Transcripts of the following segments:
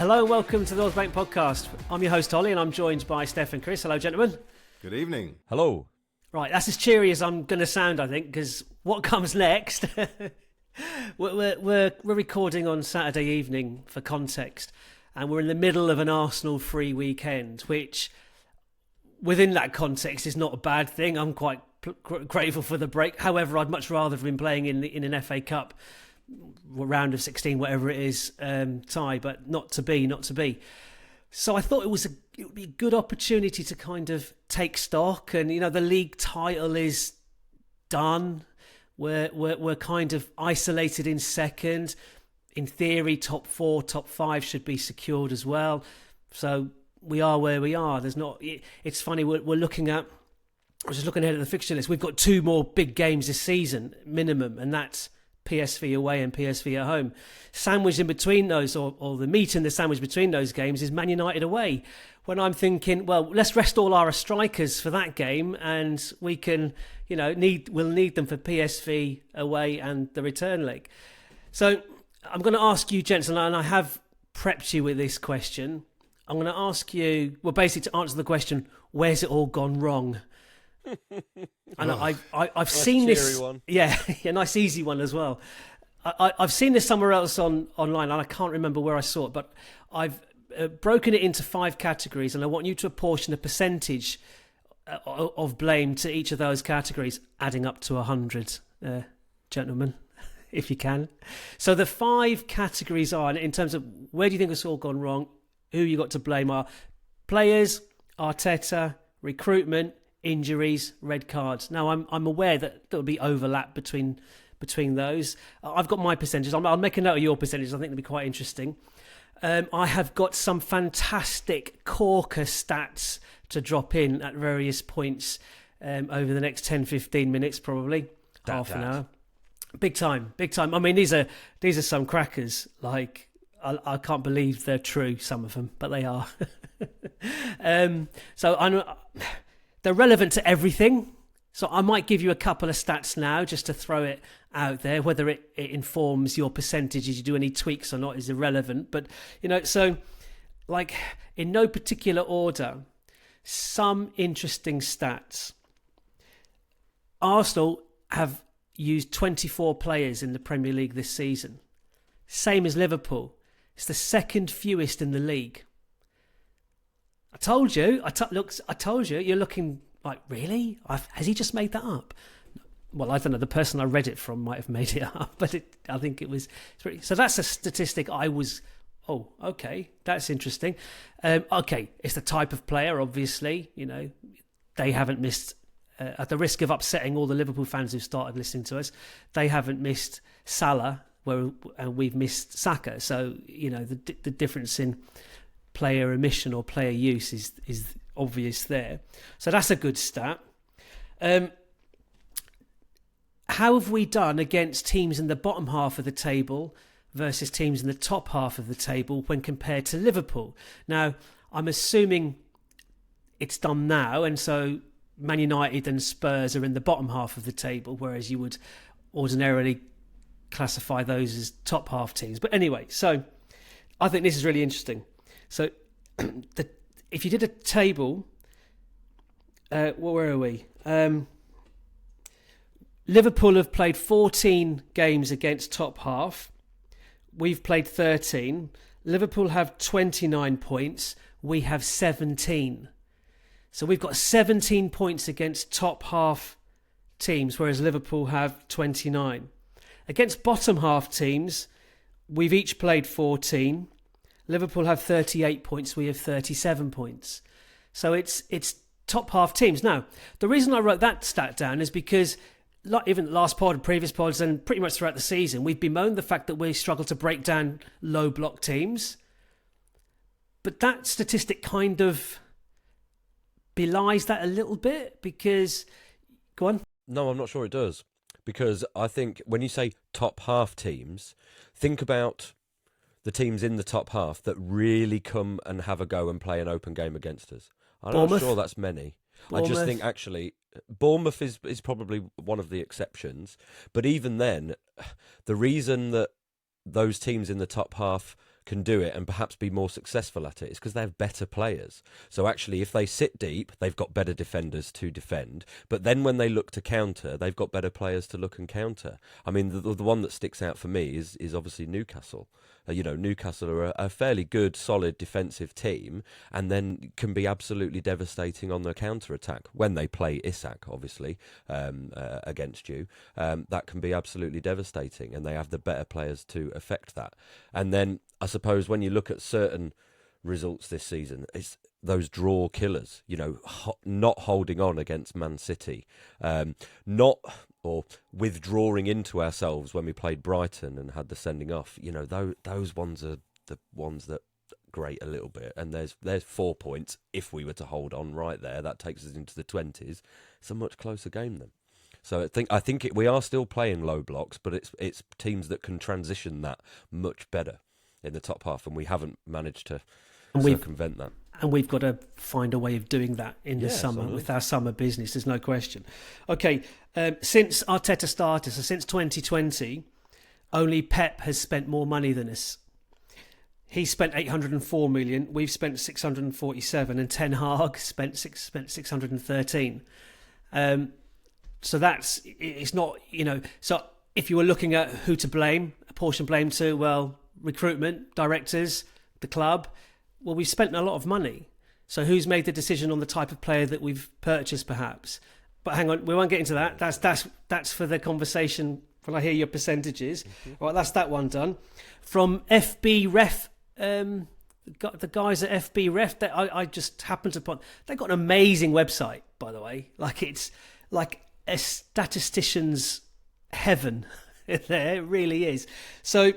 Hello and welcome to the North Bank Podcast. I'm your host, Ollie, and I'm joined by Steph and Chris. Hello, gentlemen. Good evening. Hello. Right, that's as cheery as I'm going to sound, I think, because what comes next... we're recording on Saturday evening for context, and we're in the middle of an Arsenal free weekend, which within that context is not a bad thing. I'm quite grateful for the break. However, I'd much rather have been playing in an FA Cup round of 16, whatever it is, tie, but not to be. So I thought it would be a good opportunity to kind of take stock, and the league title is done. We're kind of isolated in second. In theory, top 4, top 5 should be secured as well. So we are where we are. It's funny. I was just looking ahead at the fixture list. We've got 2 more big games this season minimum, and that's PSV away and PSV at home. Sandwiched in between those, or the meat in the sandwich between those games, is Man United away. When I'm thinking, well, let's rest all our strikers for that game, and we can, we'll need them for PSV away and the return leg. So I'm going to ask you, gents, and I have prepped you with this question. I'm going to ask you, well, basically to answer the question, where's it all gone wrong? And I've seen this one. Yeah, nice easy one as well. I've seen this somewhere else online, and I can't remember where I saw it, but I've broken it into 5 categories, and I want you to apportion a percentage of blame to each of those categories, adding up to 100, gentlemen, if you can. So the 5 categories are, in terms of where do you think it's all gone wrong, who you got to blame, are players, Arteta, recruitment, injuries, red cards. Now, I'm aware that there'll be overlap between those. I've got my percentages. I'll make a note of your percentages. I think it'll be quite interesting. I have got some fantastic corker stats to drop in at various points over the next 10-15 minutes, probably half an hour. Big time. I mean, these are some crackers. Like, I can't believe they're true, some of them, but they are. So I know they're relevant to everything. So I might give you a couple of stats now just to throw it out there. Whether it informs your percentages, you do any tweaks or not is irrelevant. But, so like in no particular order, some interesting stats. Arsenal have used 24 players in the Premier League this season. Same as Liverpool. It's the second fewest in the league. I told you. I told you. You're looking like, really? Has he just made that up? Well, I don't know. The person I read it from might have made it up, but I think it was. So that's a statistic I was. Oh, okay, that's interesting. Okay, it's the type of player. Obviously, they haven't missed. At the risk of upsetting all the Liverpool fans who started listening to us, they haven't missed Salah, and we've missed Saka. So the difference in player emission or player use is obvious there. So that's a good stat. How have we done against teams in the bottom half of the table versus teams in the top half of the table when compared to Liverpool? Now, I'm assuming it's done now, and so Man United and Spurs are in the bottom half of the table, whereas you would ordinarily classify those as top half teams. But anyway, so I think this is really interesting. So if you did a table, where are we? Liverpool have played 14 games against top half. We've played 13. Liverpool have 29 points. We have 17. So we've got 17 points against top half teams, whereas Liverpool have 29. Against bottom half teams, we've each played 14. Liverpool have 38 points, we have 37 points. So it's top half teams. Now, the reason I wrote that stat down is because even last pod and previous pods and pretty much throughout the season, we've bemoaned the fact that we struggle to break down low block teams. But that statistic kind of belies that a little bit because... Go on. No, I'm not sure it does. Because I think when you say top half teams, think about the teams in the top half that really come and have a go and play an open game against us. I'm not sure that's many. I just think actually Bournemouth is probably one of the exceptions. But even then, the reason that those teams in the top half can do it and perhaps be more successful at it is because they have better players. So actually, if they sit deep, they've got better defenders to defend. But then when they look to counter, they've got better players to look and counter. I mean, the one that sticks out for me is obviously Newcastle. Newcastle are a fairly good, solid defensive team, and then can be absolutely devastating on the counter-attack when they play Isak, obviously, against you. That can be absolutely devastating, and they have the better players to affect that. And then, I suppose, when you look at certain results this season, it's those draw killers, not holding on against Man City, or withdrawing into ourselves when we played Brighton and had the sending off. Those ones are the ones that grate a little bit. And there's 4 points if we were to hold on right there. That takes us into the 20s. It's a much closer game then. So I think we are still playing low blocks, but it's teams that can transition that much better in the top half, and we haven't managed to circumvent that. And we've got to find a way of doing that in the summer with our summer business. There's no question. Okay, since Arteta started, so since 2020, only Pep has spent more money than us. He spent 804 million. We've spent 647, and Ten Hag spent 613. So it's not, So if you were looking at who to blame, apportion blame to, well, recruitment, directors, the club. Well, we've spent a lot of money. So who's made the decision on the type of player that we've purchased, perhaps? But hang on, we won't get into that. That's for the conversation when I hear your percentages. Mm-hmm. All right, that's that one done. From FB Ref, the guys at FB Ref, I just happened upon. They've got an amazing website, by the way. Like it's like a statistician's heaven. There, it really is. So.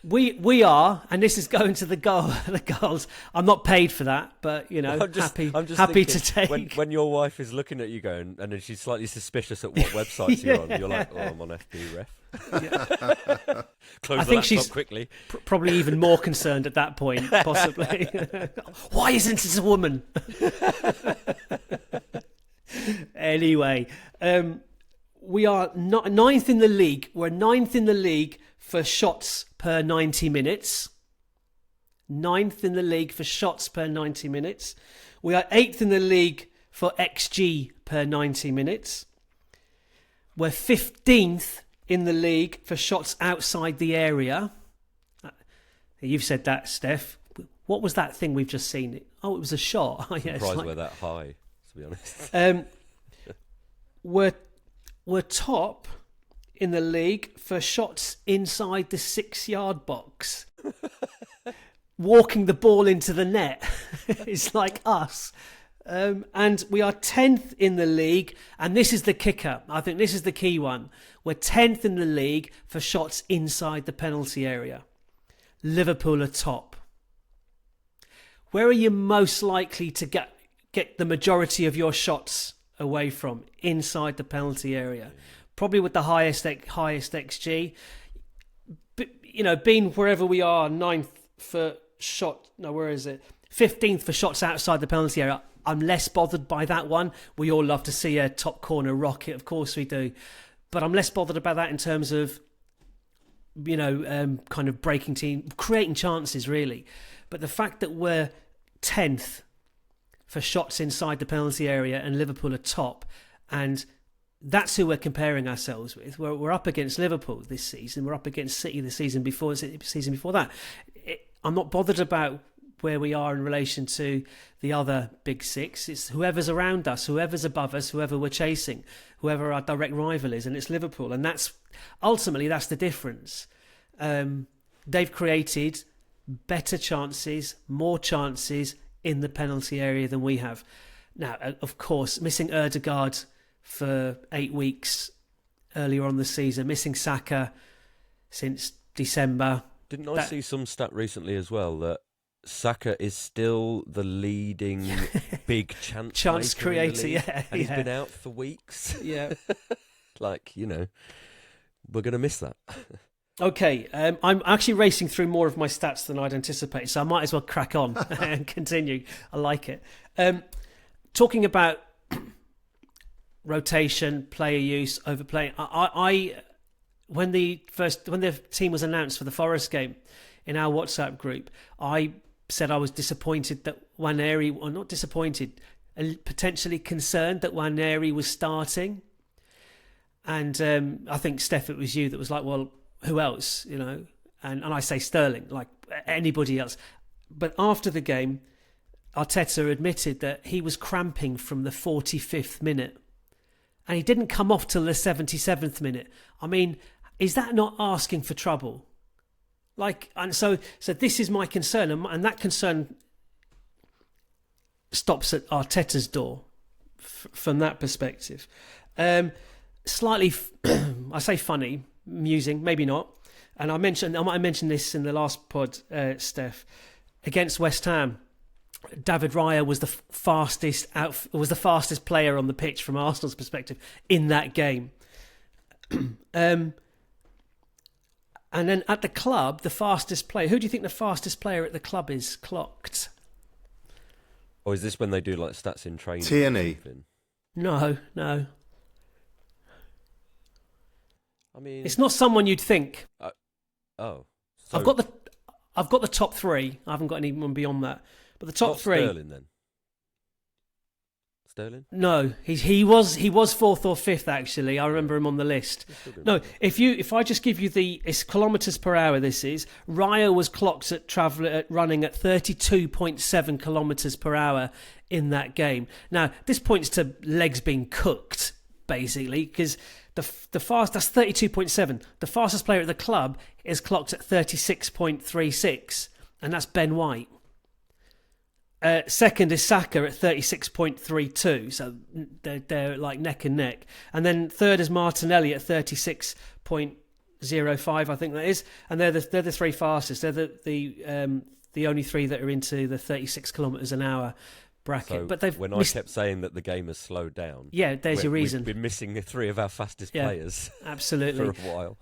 We are, and this is going to the goals. I'm not paid for that, but I'm just happy thinking, to take. When your wife is looking at you going, and then she's slightly suspicious at what websites you're on, you're like, I'm on FB Ref. Yeah. Close the laptop quickly. Probably even more concerned at that point, possibly. Why isn't it a woman? Anyway, we are ninth in the league. We're ninth in the league for shots per 90 minutes. Ninth in the league for shots per 90 minutes. We are 8th in the league for XG per 90 minutes. We're 15th in the league for shots outside the area. You've said that, Steph. What was that thing we've just seen? Oh, it was a shot. Yeah, surprised we're that high, to be honest. We're top in the league for shots inside the 6-yard box. Walking the ball into the net is like us. And we are 10th in the league, and this is the kicker. I think this is the key one. We're 10th in the league for shots inside the penalty area. Liverpool are top. Where are you most likely to get the majority of your shots away from? Inside the penalty area. Probably with the highest XG. But, being wherever we are, 9th for shot. No, where is it? 15th for shots outside the penalty area. I'm less bothered by that one. We all love to see a top corner rocket. Of course we do. But I'm less bothered about that in terms of, kind of breaking team, creating chances, really. But the fact that we're 10th for shots inside the penalty area and Liverpool are top, and that's who we're comparing ourselves with. We're up against Liverpool this season. We're up against City the season before that. I'm not bothered about where we are in relation to the other big six. It's whoever's around us, whoever's above us, whoever we're chasing, whoever our direct rival is, and it's Liverpool. And that's ultimately that's the difference. They've created better chances, more chances in the penalty area than we have. Now, of course, missing Ødegaard for 8 weeks earlier on the season, missing Saka since December. Didn't I see some stat recently as well that Saka is still the leading big chance creator, and he's been out for weeks. Yeah. We're going to miss that. Okay, I'm actually racing through more of my stats than I'd anticipated, so I might as well crack on and continue. I like it. Talking about rotation, player use, overplaying. When the team was announced for the Forest game, in our WhatsApp group, I said I was disappointed that Nwaneri, or not disappointed, potentially concerned that Nwaneri was starting. And I think, Steph, it was you that was like, well, who else, you know? And I say Sterling, like anybody else. But after the game, Arteta admitted that he was cramping from the 45th minute. And he didn't come off till the 77th minute. I mean, is that not asking for trouble? Like, and so this is my concern. And that concern stops at Arteta's door from that perspective. Slightly, I say funny, amusing, maybe not. And I might have mentioned this in the last pod, Steph. Against West Ham, David Raya was the fastest player on the pitch from Arsenal's perspective in that game. And then at the club, the fastest player. Who do you think the fastest player at the club is clocked? Or is this when they do like stats in training? Tierney. No. I mean, it's not someone you'd think. So I've got the top three. I haven't got anyone beyond that. But the top not three. Sterling then. Sterling? No, he was fourth or fifth actually. I remember him on the list. No, if I just give you it's kilometres per hour. This is Raya was clocked at running at 32.7 kilometres per hour in that game. Now this points to legs being cooked basically, because the fast that's 32.7. The fastest player at the club is clocked at 36.36, and that's Ben White. Second is Saka at 36.32, so they're like neck and neck. And then third is Martinelli at 36.05, I think that is. And they're the three fastest. They're the only three that are into the 36 kilometres an hour bracket. So but I kept saying that the game has slowed down, there's your reason. We've been missing three of our fastest players, absolutely, for a while.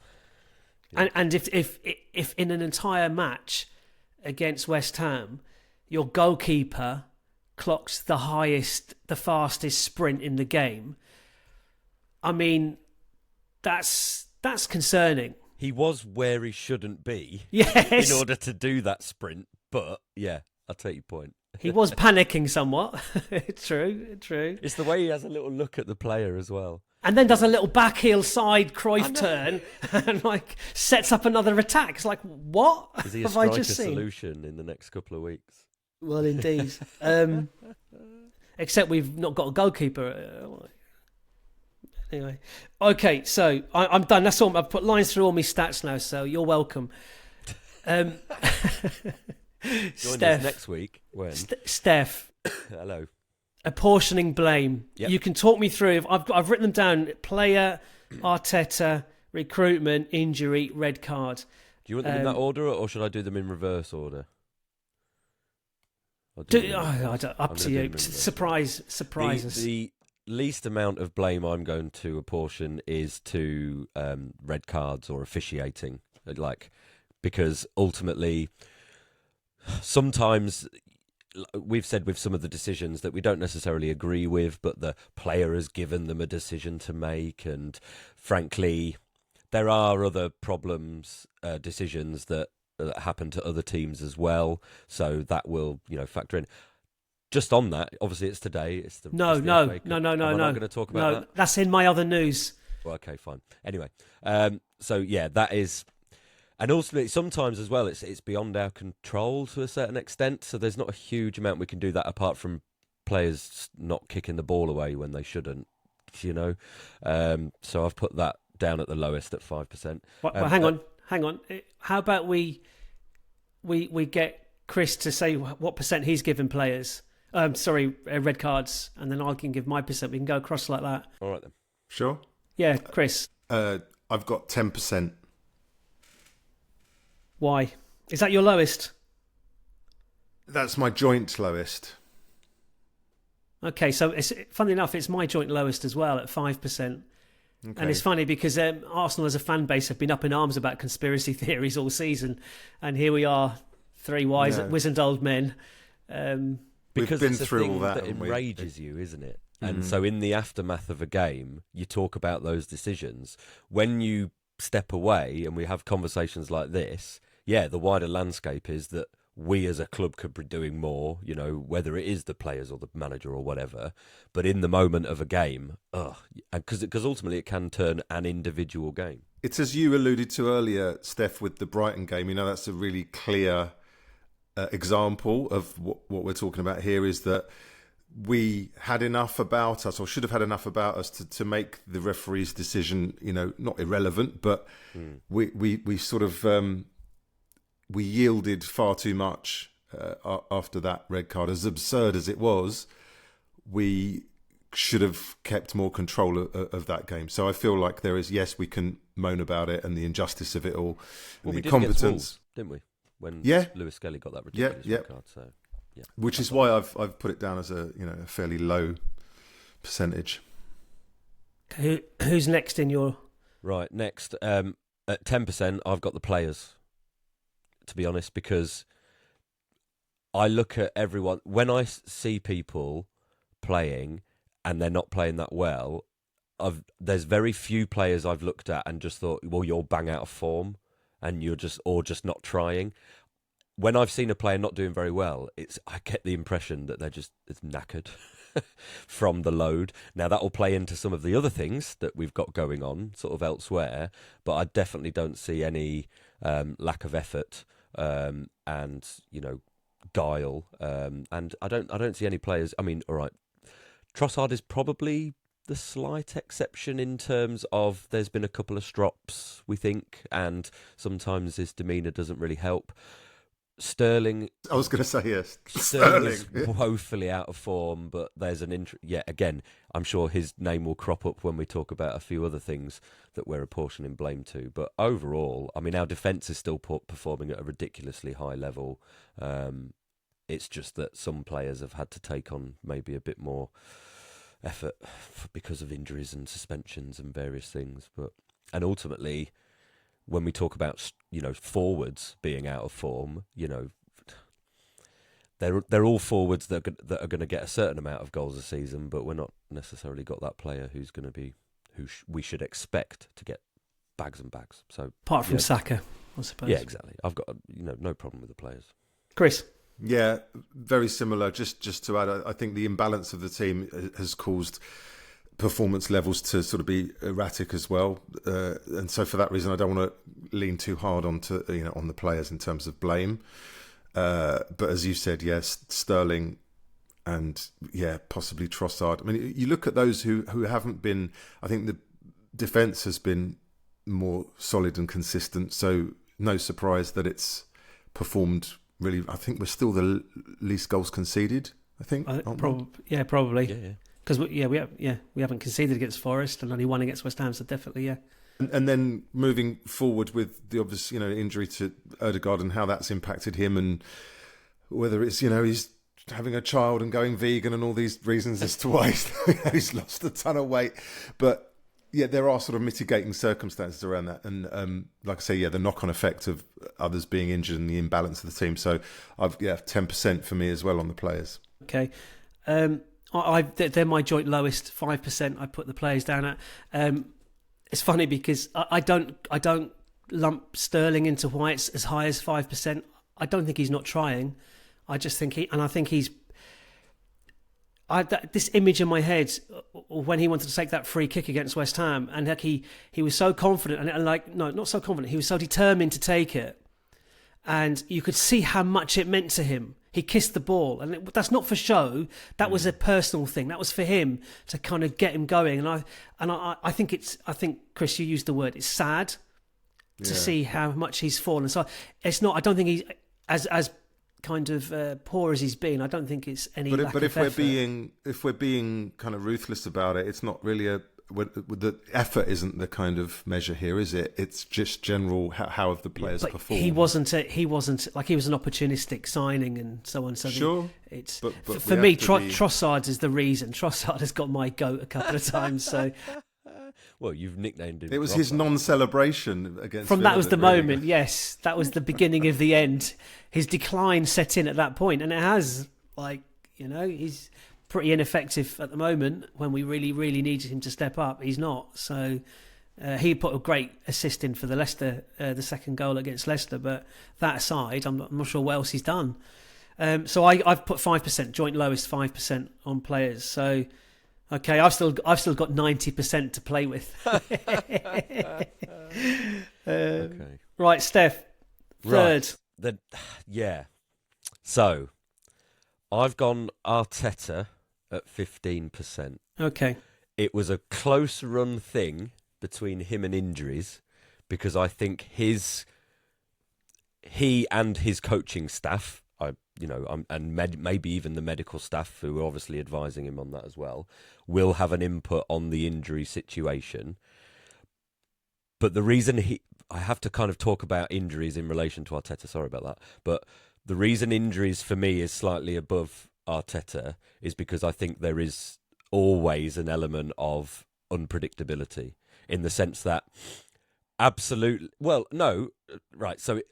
Yeah. And if in an entire match against West Ham, your goalkeeper clocks the fastest sprint in the game, I mean, that's concerning. He was where he shouldn't be, yes, in order to do that sprint. But yeah, I'll take your point. He was panicking somewhat. True. It's the way he has a little look at the player as well. And then does a little back heel side Cruyff turn and like sets up another attack. It's like, what Is he a have I striker just seen? solution in the next couple of weeks? Well, indeed. Except we've not got a goalkeeper. Anyway. Okay, so I'm done. That's all. I've put lines through all my stats now, so you're welcome. Join Steph, us next week when Steph. Hello. Apportioning blame. Yep. You can talk me through. I've written them down. Player, Arteta, recruitment, injury, red card. Do you want them in that order, or should I do them in reverse order? Up to you. Surprise us. The least amount of blame I'm going to apportion is to red cards or officiating, because ultimately, sometimes we've said with some of the decisions that we don't necessarily agree with, but the player has given them a decision to make, and frankly, there are other problems, decisions that happen to other teams as well, so that will factor in. Just on that, obviously it's today. It's the no. Am I not going to talk about that? That's in my other news. Well, okay, fine. Anyway, so yeah, that is. And ultimately, sometimes as well, it's beyond our control to a certain extent. So there's not a huge amount we can do that apart from players not kicking the ball away when they shouldn't. So I've put that down at the lowest at 5%. Well, hang on. How about we get Chris to say what percent he's given players? Red cards, and then I can give my percent. We can go across like that. All right then. Sure. Yeah, Chris. I've got 10%. Why? Is that your lowest? That's my joint lowest. Okay, so funny enough, it's my joint lowest as well at 5%. Okay. And it's funny because Arsenal as a fan base have been up in arms about conspiracy theories all season, and here we are, three wizened old men. Because we've been it's through thing all that enrages you, isn't it? And so in the aftermath of a game, you talk about those decisions. When you step away and we have conversations like this, yeah, the wider landscape is that we as a club could be doing more, whether it is the players or the manager or whatever. But in the moment of a game, because ultimately it can turn an individual game. It's as you alluded to earlier, Steph, with the Brighton game. That's a really clear example of what we're talking about here, is that we had enough about us, or should have had enough about us, to make the referee's decision, not irrelevant, but we sort of we yielded far too much after that red card. As absurd as it was, we should have kept more control of that game. So I feel like there is, yes, we can moan about it and the injustice of it all, and the incompetence, Wolves, didn't we? When Lewis Skelly got that ridiculous red card, so. Yeah, which is why I've put it down as a fairly low percentage. Who's next in your... Right, next, at 10%, I've got the players, to be honest, because I look at everyone... When I see people playing and they're not playing that well, there's very few players I've looked at and just thought, well, you're bang out of form and you're just not trying. When I've seen a player not doing very well, I get the impression that it's knackered from the load. Now, that will play into some of the other things that we've got going on sort of elsewhere, but I definitely don't see any lack of effort and, guile. And I don't see any players... I mean, all right, Trossard is probably the slight exception in terms of there's been a couple of strops, we think, and sometimes his demeanour doesn't really help. Sterling... I was going to say yes. Sterling is woefully out of form, but there's again, I'm sure his name will crop up when we talk about a few other things that we're apportioning blame to. But overall, I mean, our defence is still performing at a ridiculously high level. It's just that some players have had to take on maybe a bit more effort because of injuries and suspensions and various things. And ultimately, when we talk about forwards being out of form, they're all forwards that are going to get a certain amount of goals a season, but we're not necessarily got that player who's going to be we should expect to get bags and bags. So apart from Saka, I suppose. Yeah, exactly. I've got no problem with the players. Chris. Yeah, very similar. Just to add, I think the imbalance of the team has caused performance levels to sort of be erratic as well, and so for that reason, I don't want to lean too hard on the players in terms of blame. But as you said, yes, Sterling and possibly Trossard. I mean, you look at those who haven't been. I think the defence has been more solid and consistent. So no surprise that it's performed really. I think we're still the least goals conceded. I think probably. Yeah. Because we haven't conceded against Forest and only won against West Ham, so definitely, yeah. And then moving forward with the obvious, injury to Ødegaard and how that's impacted him, and whether it's, he's having a child and going vegan and all these reasons as to why he's lost a ton of weight. But yeah, there are sort of mitigating circumstances around that. And like I say, the knock-on effect of others being injured and the imbalance of the team. So 10% for me as well on the players. Okay. They're my joint lowest, 5%. I put the players down at. It's funny because I don't lump Sterling into why it's as high as 5%. I don't think he's not trying. I just think he's. This image in my head when he wanted to take that free kick against West Ham, and he was so confident not so confident. He was so determined to take it, and you could see how much it meant to him. He kissed the ball, and that's not for show. That was a personal thing. That was for him to kind of get him going. And I think Chris, you used the word. It's sad to see how much he's fallen. So it's not. I don't think he's as kind of poor as he's been. I don't think it's any. But if we're being kind of ruthless about it, it's not really the effort isn't the kind of measure here, is it? It's just general how have the players performed. He wasn't like he was an opportunistic signing and so on. So sure, it's but for me, Trossard is the reason. Trossard has got my goat a couple of times. So, well, you've nicknamed him. It was his non-celebration against. That was the moment. Yes, that was the beginning of the end. His decline set in at that point, and it has he's pretty ineffective at the moment when we really, really needed him to step up. He's not. So He put a great assist in for the Leicester, the second goal against Leicester. But that aside, I'm not sure what else he's done. So I've put 5%, joint lowest 5% on players. So okay, I've still got 90% to play with. Okay. Right, Steph, third. Right. Yeah. So I've gone Arteta at 15%. Okay. It was a close run thing between him and injuries, because I think he and his coaching staff, maybe even the medical staff who are obviously advising him on that as well, will have an input on the injury situation. But the reason I have to kind of talk about injuries in relation to Arteta, sorry about that, but the reason injuries for me is slightly above Arteta is because I think there is always an element of unpredictability, in the sense that absolutely, well, no, right. So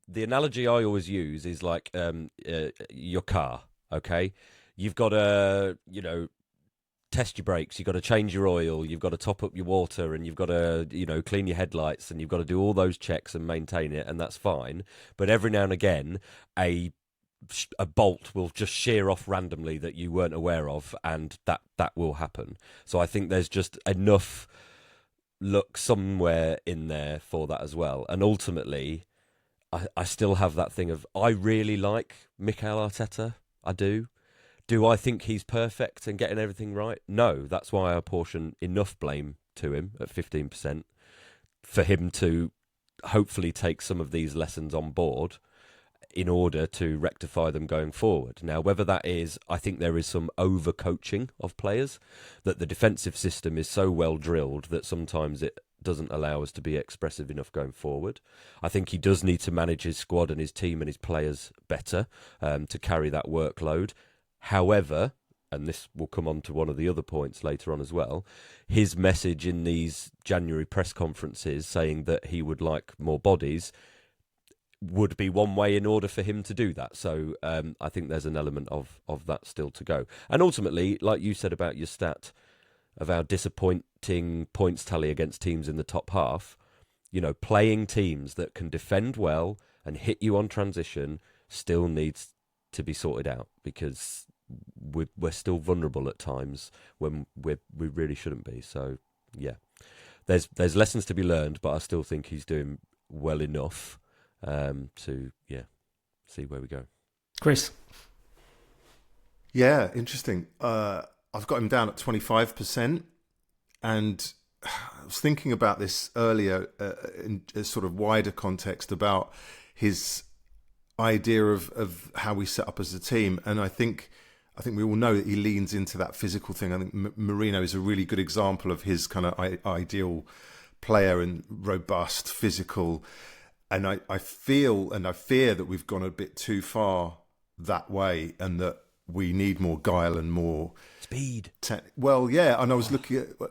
the analogy I always use is like your car. Okay, you've got to test your brakes, you've got to change your oil, you've got to top up your water, and you've got to clean your headlights, and you've got to do all those checks and maintain it, and that's fine. But every now and again, a bolt will just shear off randomly that you weren't aware of, and that will happen. So I think there's just enough luck somewhere in there for that as well. And ultimately, I still have that thing of, I really like Mikel Arteta. I do. Do I think he's perfect and getting everything right? No, that's why I apportion enough blame to him at 15% for him to hopefully take some of these lessons on board in order to rectify them going forward. Now, whether that is, I think there is some over-coaching of players, that the defensive system is so well drilled that sometimes it doesn't allow us to be expressive enough going forward. I think he does need to manage his squad and his team and his players better to carry that workload. However, and this will come on to one of the other points later on as well, his message in these January press conferences saying that he would like more bodies would be one way in order for him to do that. So I think there's an element of that still to go. And ultimately, like you said about your stat of our disappointing points tally against teams in the top half, playing teams that can defend well and hit you on transition still needs to be sorted out, because we're still vulnerable at times when we really shouldn't be. So yeah, there's lessons to be learned, but I still think he's doing well enough to see where we go. Chris? Yeah, interesting. I've got him down at 25%, and I was thinking about this earlier in a sort of wider context about his idea of how we set up as a team, and I think we all know that he leans into that physical thing. I think Mourinho is a really good example of his kind of ideal player, and robust, physical. And I feel and I fear that we've gone a bit too far that way, and that we need more guile and more speed. Well, yeah. And I was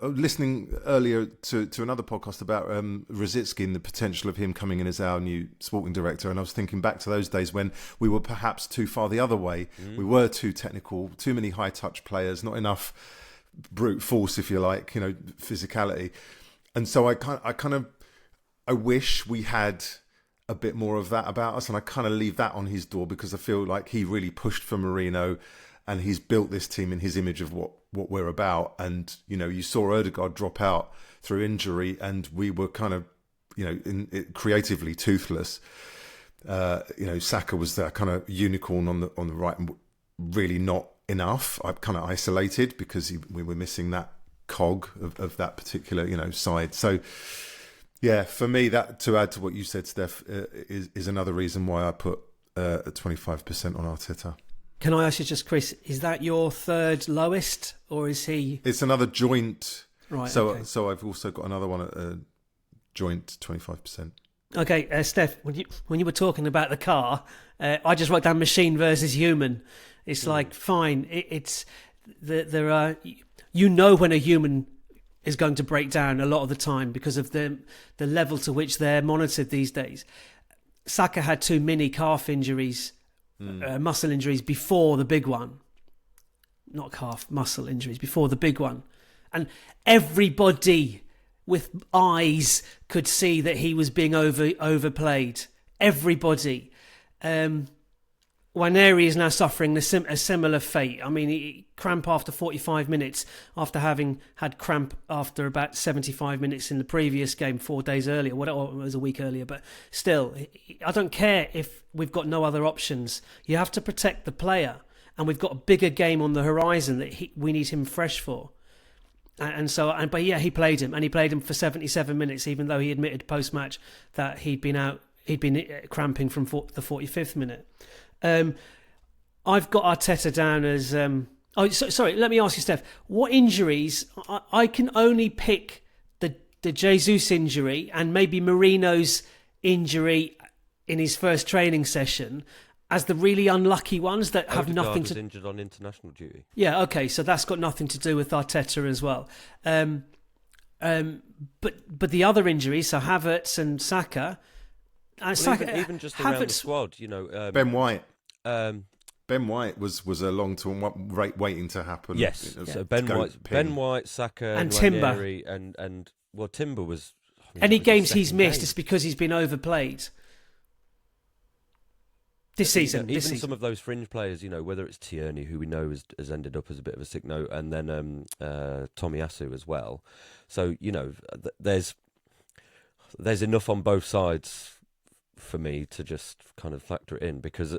listening earlier to another podcast about Rosicky and the potential of him coming in as our new sporting director. And I was thinking back to those days when we were perhaps too far the other way. We were too technical, too many high touch players, not enough brute force, if you like, physicality. And so I wish we had a bit more of that about us, and I kind of leave that on his door, because I feel like he really pushed for Mourinho, and he's built this team in his image of what we're about. And you saw Odegaard drop out through injury, and we were kind of creatively toothless. Saka was that kind of unicorn on the right, and really not enough. I'm kind of isolated because we were missing that cog of that particular side. So yeah, for me, that, to add to what you said, Steph, is another reason why I put 25% on Arteta. Can I ask you just, Chris, is that your third lowest, or is he? It's another joint. Right. So I've also got another one at a joint 25%. Okay, Steph, when you were talking about the car, I just wrote down machine versus human. It's like, fine, it's there are, when a human is going to break down a lot of the time because of the level to which they're monitored these days. Saka had 2 mini calf injuries, muscle injuries before the big one. Not calf, muscle injuries before the big one. And everybody with eyes could see that he was being overplayed. Everybody. Nwaneri is now suffering a similar fate. I mean, he cramp after 45 minutes after having had cramp after about 75 minutes in the previous game 4 days earlier. Whatever, it was a week earlier. But still, I don't care if we've got no other options. You have to protect the player. And we've got a bigger game on the horizon that we need him fresh for. But he played him. And he played him for 77 minutes, even though he admitted post-match that he'd been cramping from the 45th minute. I've got Arteta down as... sorry, let me ask you, Steph. What injuries... I can only pick the Jesus injury and maybe Marino's injury in his first training session as the really unlucky ones that have nothing to... was injured on international duty. Yeah, okay, so that's got nothing to do with Arteta as well. But the other injuries, so Havertz and Saka... even just around the squad, Ben White. Ben White was a long-term waiting to happen. Yes, so Ben White, Saka, and Nwaneri, Timber, and Timber was. Any games he's missed is because he's been overplayed. This season. Some of those fringe players, whether it's Tierney, who we know has ended up as a bit of a sick note, and then Tomiyasu as well. So there's enough on both sides for me to just kind of factor it in, because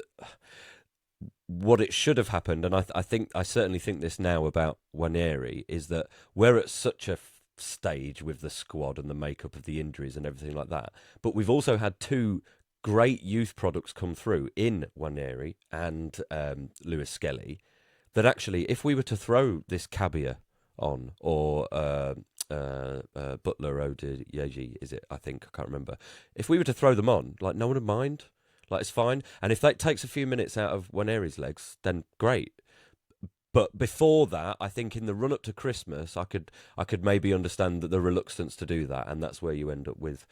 what it should have happened, and I certainly think this now about Nwaneri, is that we're at such a stage with the squad and the makeup of the injuries and everything like that, but we've also had two great youth products come through in Nwaneri and Lewis Skelly, that actually, if we were to throw this Cabia on, or Butler Ode-Yeji, is it? I think, I can't remember. If we were to throw them on, no one would mind. It's fine. And if that takes a few minutes out of Nwaneri's legs, then great. But before that, I think in the run up to Christmas, I could maybe understand the reluctance to do that, and that's where you end up with,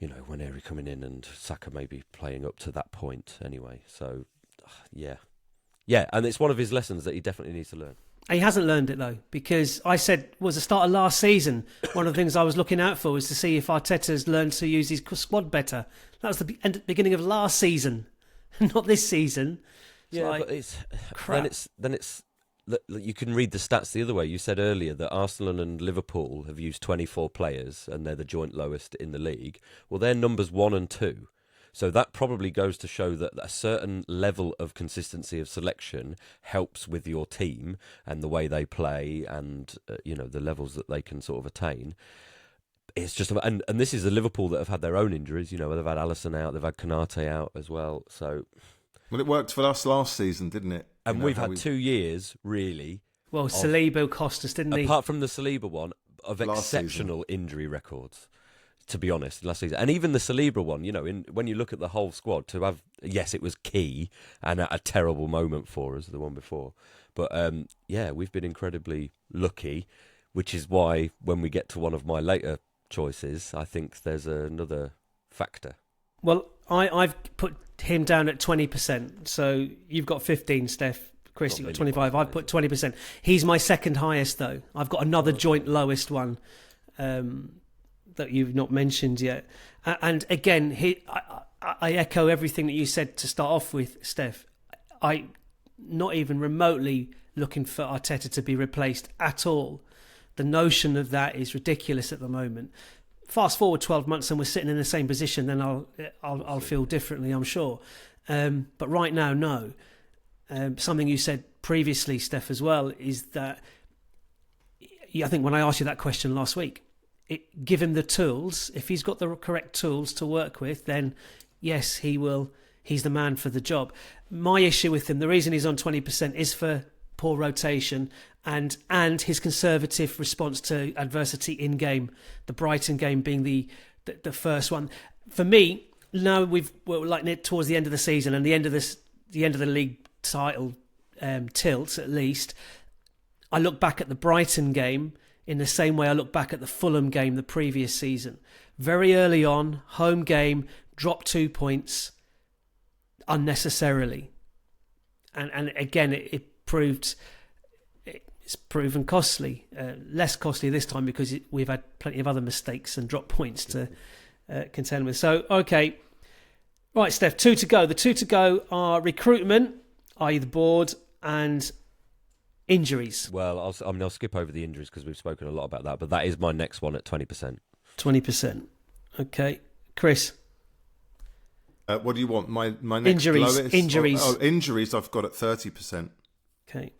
Nwaneri coming in and Saka maybe playing up to that point anyway. So, yeah, and it's one of his lessons that he definitely needs to learn. He hasn't learned it, though, because I said, was the start of last season, one of the things I was looking out for was to see if Arteta's learned to use his squad better. That was the beginning of last season, not this season. But it's crap. Then it's you can read the stats the other way. You said earlier that Arsenal and Liverpool have used 24 players and they're the joint lowest in the league. Well, they're numbers 1 and 2. So that probably goes to show that a certain level of consistency of selection helps with your team and the way they play, and the levels that they can sort of attain. It's just about, and this is the Liverpool that have had their own injuries. They've had Alisson out, they've had Konate out as well. So, well, it worked for us last season, didn't it? And we've had 2 years really. Well, Saliba cost us, didn't he? Apart from the Saliba one, of exceptional injury records, to be honest, last season. And even the Saliba one, when you look at the whole squad, to have, yes, it was key and a terrible moment for us, the one before. But we've been incredibly lucky, which is why when we get to one of my later choices, I think there's another factor. Well, I've put him down at 20%. So you've got 15, Steph. Chris, you've got 25. I've put 20%. He's my second highest, though. I've got another joint lowest one that you've not mentioned yet. And again, I echo everything that you said to start off with, Steph. I not even remotely looking for Arteta to be replaced at all. The notion of that is ridiculous at the moment. Fast forward 12 months and we're sitting in the same position, then I'll feel differently, I'm sure. But right now, no. Something you said previously, Steph, as well, is that I think when I asked you that question last week, give him the tools. If he's got the correct tools to work with, then yes, he will. He's the man for the job. My issue with him, the reason he's on 20% is for poor rotation and his conservative response to adversity in game. The Brighton game being the first one. For me, now we're like towards the end of the season and the end of the league title tilt at least. I look back at the Brighton game in the same way I look back at the Fulham game the previous season. Very early on, home game, dropped 2 points unnecessarily. And again, it proved it's proven costly. Less costly this time because we've had plenty of other mistakes and drop points to contend with. So, okay. Right, Steph, 2 to go. The 2 to go are recruitment, i.e. the board, and injuries. Well, I'll skip over the injuries because we've spoken a lot about that, but that is my next one at 20%. 20%. Okay. Chris? What do you want? My next injuries. lowest? Injuries. Injuries I've got at 30%. Okay.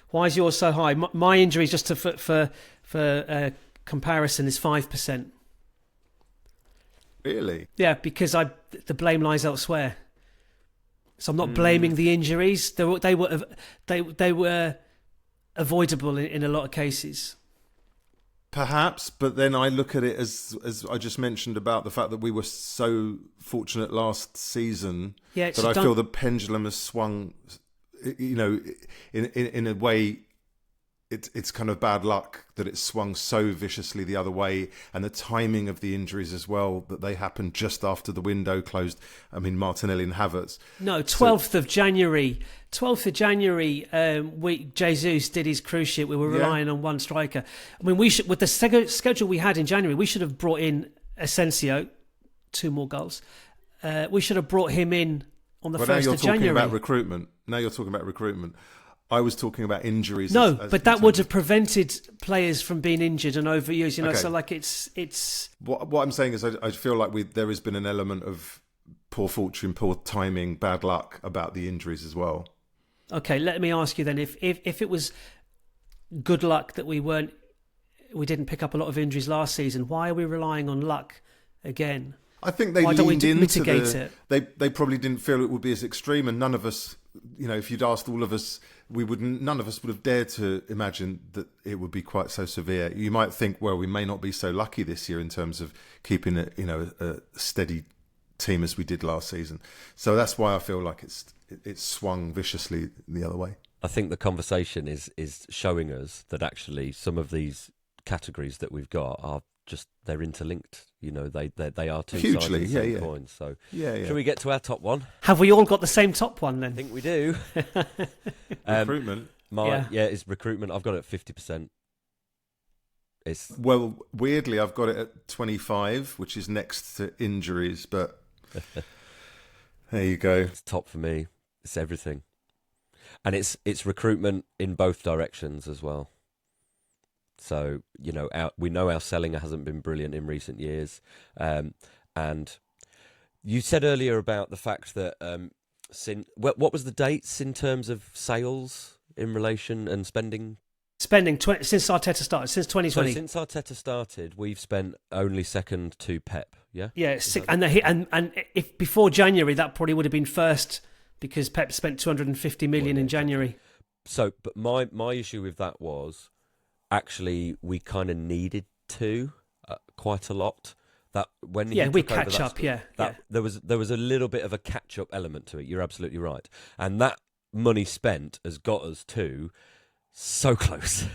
Why is yours so high? My injuries, just for comparison, is 5%. Really? Yeah, because the blame lies elsewhere. So I'm not blaming the injuries. They were avoidable in a lot of cases. Perhaps, but then I look at it as I just mentioned about the fact that we were so fortunate last season that I feel the pendulum has swung. You know, in a way, it's kind of bad luck that it's swung so viciously the other way, and the timing of the injuries as well, that they happened just after the window closed. I mean, Martinelli and Havertz. No, 12th of January. 12th of January, Jesus did his cruise ship. We were relying on one striker. I mean, we should, with the schedule we had in January, we should have brought in Asensio, 2 more goals. We should have brought him in on the 1st of January. Now you're talking about recruitment. I was talking about injuries. No, but that would have prevented players from being injured and overused. You know, okay. So like it's. What I'm saying is, I feel like there has been an element of poor fortune, poor timing, bad luck about the injuries as well. Okay, let me ask you then: if it was good luck that we didn't pick up a lot of injuries last season, why are we relying on luck again? I think they leaned into it. They probably didn't feel it would be as extreme, and none of us, you know, if you'd asked all of us, none of us would have dared to imagine that it would be quite so severe. You might think, well, we may not be so lucky this year in terms of keeping a steady team as we did last season. So that's why I feel like it's swung viciously the other way. I think the conversation is showing us that actually some of these categories that we've got are they're interlinked. You know, they are two sides of the same coin. So shall we get to our top one? Have we all got the same top one then? I think we do. Recruitment. It's recruitment. I've got it at 50%. Well, weirdly, I've got it at 25, which is next to injuries, but there you go. It's top for me. It's everything. And it's recruitment in both directions as well. So, you know, we know our selling hasn't been brilliant in recent years. And you said earlier about the fact that what was the dates in terms of sales in relation and spending? Spending since Arteta started, since 2020. So since Arteta started, we've spent only second to Pep, yeah? Yeah, and if before January, that probably would have been first because Pep spent 250 million in January. So, but my issue with that was, actually, we kind of needed to quite a lot. That when we catch up. There was a little bit of a catch up element to it. You're absolutely right, and that money spent has got us to so close,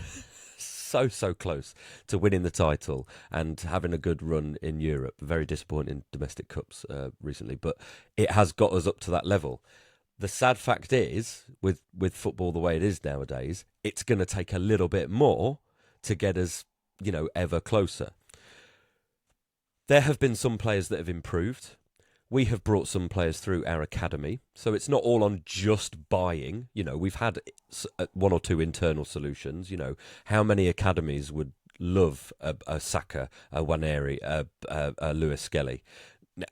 so close to winning the title and having a good run in Europe. Very disappointing domestic cups recently, but it has got us up to that level. The sad fact is, with football the way it is nowadays, it's going to take a little bit more to get us, you know, ever closer. There have been some players that have improved. We have brought some players through our academy. So it's not all on just buying. You know, we've had 1 or 2 internal solutions. You know, how many academies would love a Saka, a Nwaneri, a Lewis Skelly?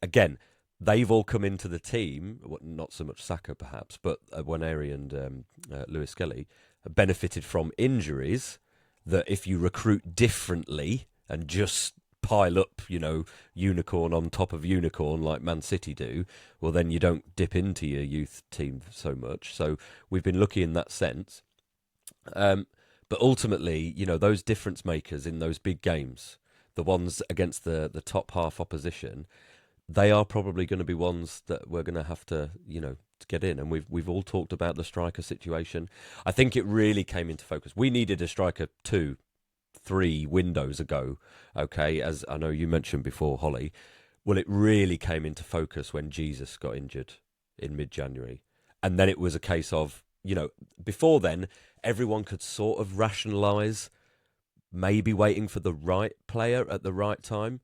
Again, they've all come into the team, not so much Saka perhaps, but Nwaneri and Lewis Skelly benefited from injuries that if you recruit differently and just pile up, you know, unicorn on top of unicorn like Man City do, well, then you don't dip into your youth team so much. So we've been lucky in that sense. But ultimately, you know, those difference makers in those big games, the ones against the top half opposition, they are probably going to be ones that we're going to have to, you know, to get in. And we've all talked about the striker situation. I think it really came into focus. We needed a striker 2-3 windows ago, okay, as I know you mentioned before, Holly. Well, it really came into focus when Jesus got injured in mid-January. And then it was a case of before then, everyone could sort of rationalise maybe waiting for the right player at the right time.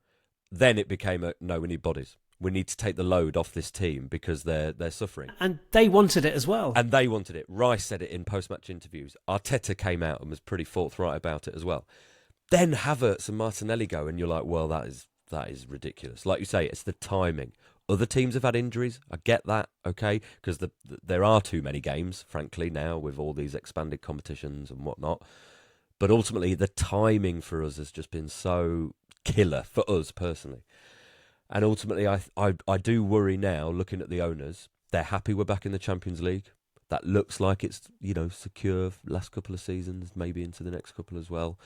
Then it became no, we need bodies. We need to take the load off this team because they're suffering. And they wanted it as well. And they wanted it. Rice said it in post-match interviews. Arteta came out and was pretty forthright about it as well. Then Havertz and Martinelli go, and you're like, well, that is ridiculous. Like you say, it's the timing. Other teams have had injuries. I get that, okay, because there are too many games, frankly, now with all these expanded competitions and whatnot. But ultimately, the timing for us has just been so killer for us personally. And ultimately, I do worry now, looking at the owners, they're happy we're back in the Champions League. That looks like it's, secure last couple of seasons, maybe into the next couple as well.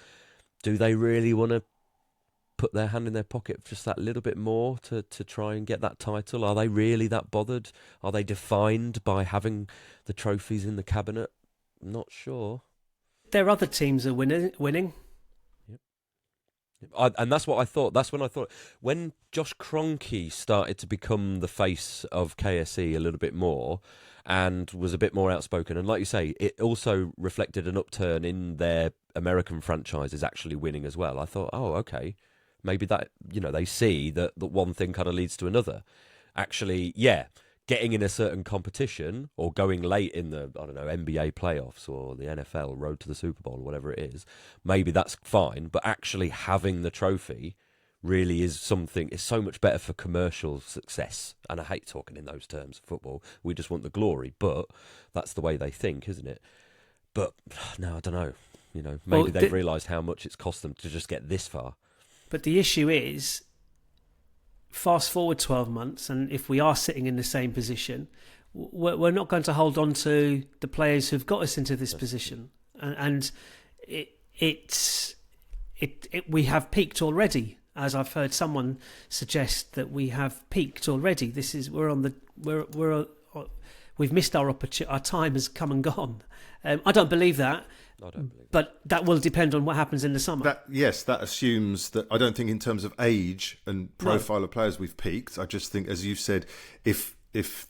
Do they really want to put their hand in their pocket just that little bit more to try and get that title? Are they really that bothered? Are they defined by having the trophies in the cabinet? I'm not sure. Their other teams are winning. And that's what I thought. That's when I thought, when Josh Kroenke started to become the face of KSE a little bit more and was a bit more outspoken, and like you say, it also reflected an upturn in their American franchises actually winning as well. I thought, oh, okay, maybe that, they see that one thing kind of leads to another. Actually, yeah, getting in a certain competition or going late in the, NBA playoffs or the NFL road to the Super Bowl or whatever it is, maybe that's fine. But actually having the trophy really is something, it's so much better for commercial success. And I hate talking in those terms of football. We just want the glory, but that's the way they think, isn't it? But no, I don't know. Maybe they've realised how much it's cost them to just get this far. But the issue is, fast forward 12 months, and if we are sitting in the same position, we're not going to hold on to the players who've got us into this position. And we have peaked already, as I've heard someone suggest that we have peaked already. We've missed our opportunity. Our time has come and gone. I don't believe that. But that will depend on what happens in the summer. That assumes that. I don't think in terms of age and profile of players we've peaked. I just think, as you said, if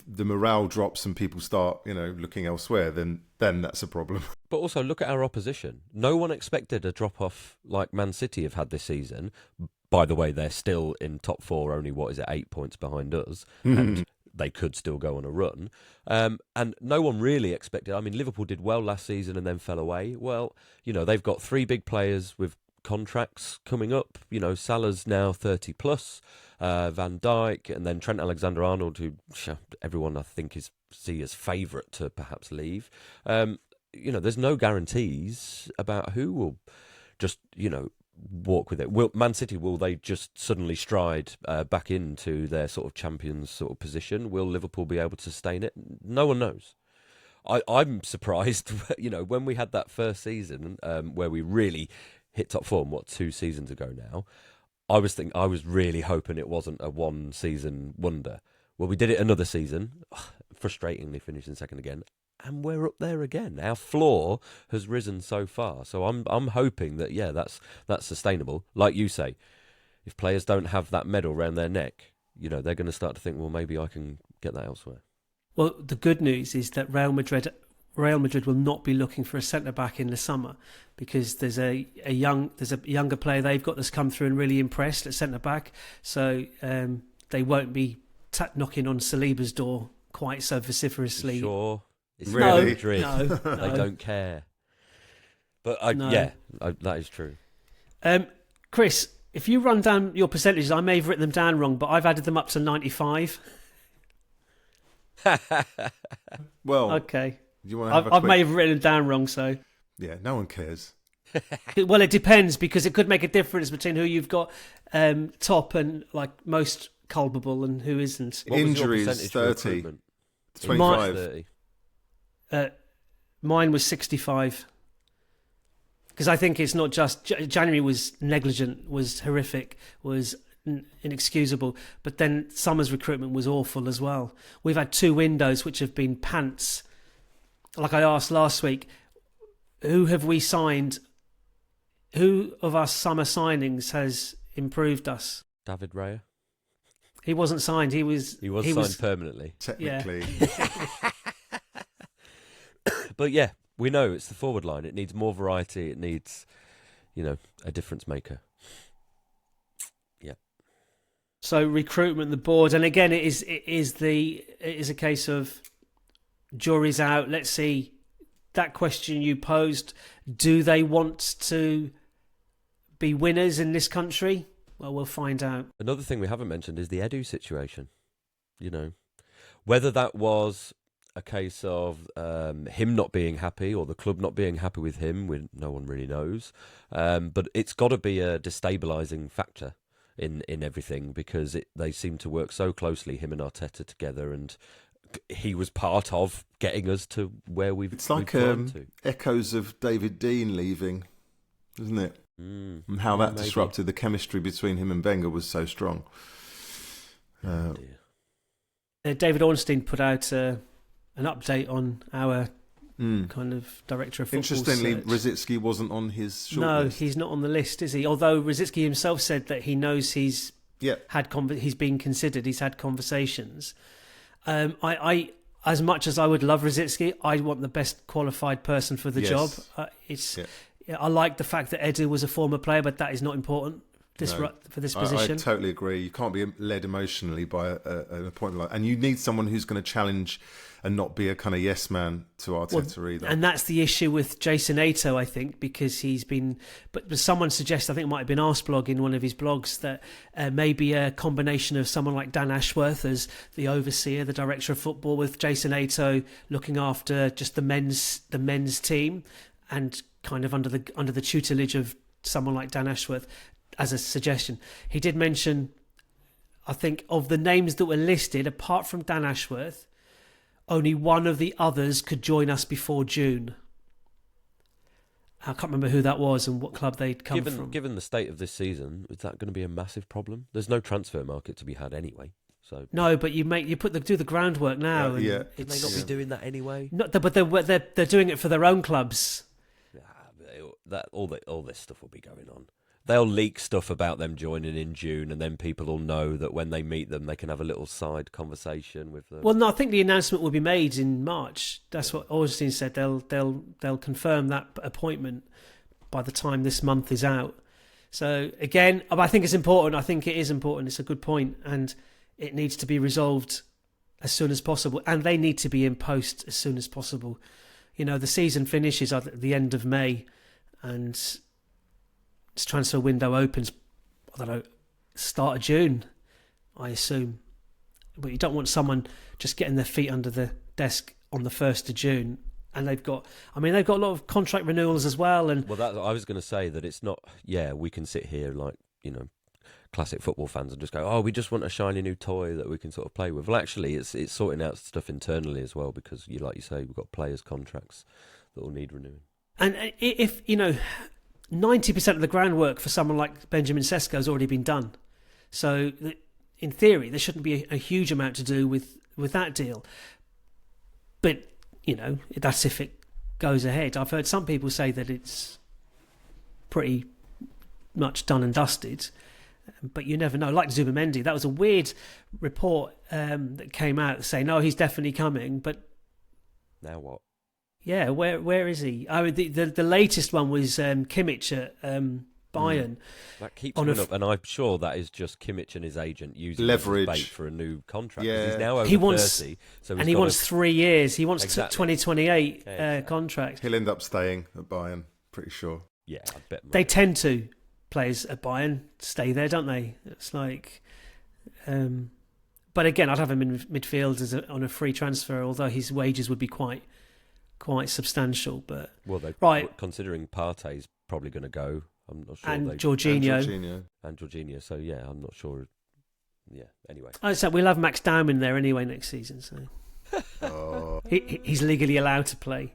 the morale drops and people start, looking elsewhere, then that's a problem. But also look at our opposition. No one expected a drop-off like Man City have had this season. By the way, they're still in top four, only, 8 points behind us. Mm-hmm. And they could still go on a run. And no one really expected. I mean, Liverpool did well last season and then fell away. Well, they've got three big players with contracts coming up. Salah's now 30 plus, Van Dijk, and then Trent Alexander-Arnold, who everyone I think see as favourite to perhaps leave. There's no guarantees about who will just, walk with it. Man City, will they just suddenly stride back into their sort of champions sort of position? Will Liverpool be able to sustain it? No one knows. I'm surprised, when we had that first season where we really hit top form, 2 seasons ago now, I was really hoping it wasn't a one season wonder. Well, we did it another season, frustratingly finishing second again. And we're up there again. Our floor has risen so far. So I'm hoping that, that's sustainable. Like you say, if players don't have that medal around their neck, they're going to start to think, well, maybe I can get that elsewhere. Well, the good news is that Real Madrid will not be looking for a centre-back in the summer, because there's a younger player they've got that's come through and really impressed at centre-back. So they won't be knocking on Saliba's door quite so vociferously. Sure. It's really? Madrid. No. They don't care. But that is true. Chris, if you run down your percentages, I may have written them down wrong, but I've added them up to 95. Well, okay. You want to I may have written them down wrong, so. Yeah, no one cares. Well, it depends, because it could make a difference between who you've got top and most culpable and who isn't. What Injuries, was your 30. 25. 30. Mine was 65. Because I think it's not just... January was negligent, was horrific, was inexcusable. But then summer's recruitment was awful as well. We've had 2 windows which have been pants. Like I asked last week, who have we signed? Who of our summer signings has improved us? David Raya. He wasn't signed. He was signed permanently. Technically. Yeah. But yeah, we know it's the forward line. It needs more variety. It needs, a difference maker. Yeah. So recruitment, the board, and again, it is a case of jury's out. Let's see that question you posed. Do they want to be winners in this country? Well, we'll find out. Another thing we haven't mentioned is the Edu situation. Whether that was a case of him not being happy or the club not being happy with him, no one really knows. But it's got to be a destabilising factor in everything, because they seem to work so closely, him and Arteta together, and he was part of getting us to where we've. It's like echoes of David Dean leaving, isn't it? And how that disrupted the chemistry between him and Wenger was so strong. David Ornstein put out an update on our kind of director of football. Interestingly, search. Rosicky wasn't on his shortlist. No, he's not on the list, is he? Although Rosicky himself said that he knows he's been considered. He's had conversations. I as much as I would love Rosicky, I want the best qualified person for the job. I like the fact that Edu was a former player, but that is not important for this position. I totally agree. You can't be led emotionally by an appointment like that. And you need someone who's going to challenge and not be a kind of yes man to Arteta either. And that's the issue with Jason Ato, I think, because he's been... But someone suggested, I think it might have been Arsblog in one of his blogs, that maybe a combination of someone like Dan Ashworth as the overseer, the director of football, with Jason Ato looking after just the men's team, and kind of under the tutelage of someone like Dan Ashworth, as a suggestion. He did mention, I think, of the names that were listed, apart from Dan Ashworth, only one of the others could join us before June. I can't remember who that was and what club they'd come from. Given the state of this season, is that going to be a massive problem? There's no transfer market to be had anyway. So no, but do the groundwork now. Yeah. Can they not be doing that anyway? But they're doing it for their own clubs. All this stuff will be going on. They'll leak stuff about them joining in June, and then people will know that when they meet them, they can have a little side conversation with them. Well, no, I think the announcement will be made in March. That's what Ornstein said. They'll confirm that appointment by the time this month is out. So again, I think it's important. I think it is important. It's a good point, and it needs to be resolved as soon as possible. And they need to be in post as soon as possible. The season finishes at the end of May, and this transfer window opens, I don't know, start of June, I assume. But you don't want someone just getting their feet under the desk on the 1st of June. And they've got a lot of contract renewals as well. And I was going to say that it's not, we can sit here like, classic football fans and just go, we just want a shiny new toy that we can sort of play with. Well, actually, it's sorting out stuff internally as well, because, like you say, we've got players' contracts that will need renewing. And if, 90% of the groundwork for someone like Benjamin Sesko has already been done. So, in theory, there shouldn't be a huge amount to do with that deal. But, that's if it goes ahead. I've heard some people say that it's pretty much done and dusted. But you never know. Like Zubimendi, that was a weird report that came out saying, no, he's definitely coming. But now what? Yeah, where is he? The latest one was Kimmich at Bayern. That keeps coming up, and I'm sure that is just Kimmich and his agent using leverage bait for a new contract. Yeah. He's now over 30, so he wants 3 years. He wants Exactly. 2028 contract. He'll end up staying at Bayern, pretty sure. Yeah, I bet. They tend to, players at Bayern stay there, don't they? It's like, but again, I'd have him in midfield on a free transfer, although his wages would be quite substantial. But considering Partey's probably going to go, I'm not sure. And Jorginho. So yeah, I'm not sure. Yeah. Anyway, so we'll have Max Down in there anyway next season. So he's legally allowed to play.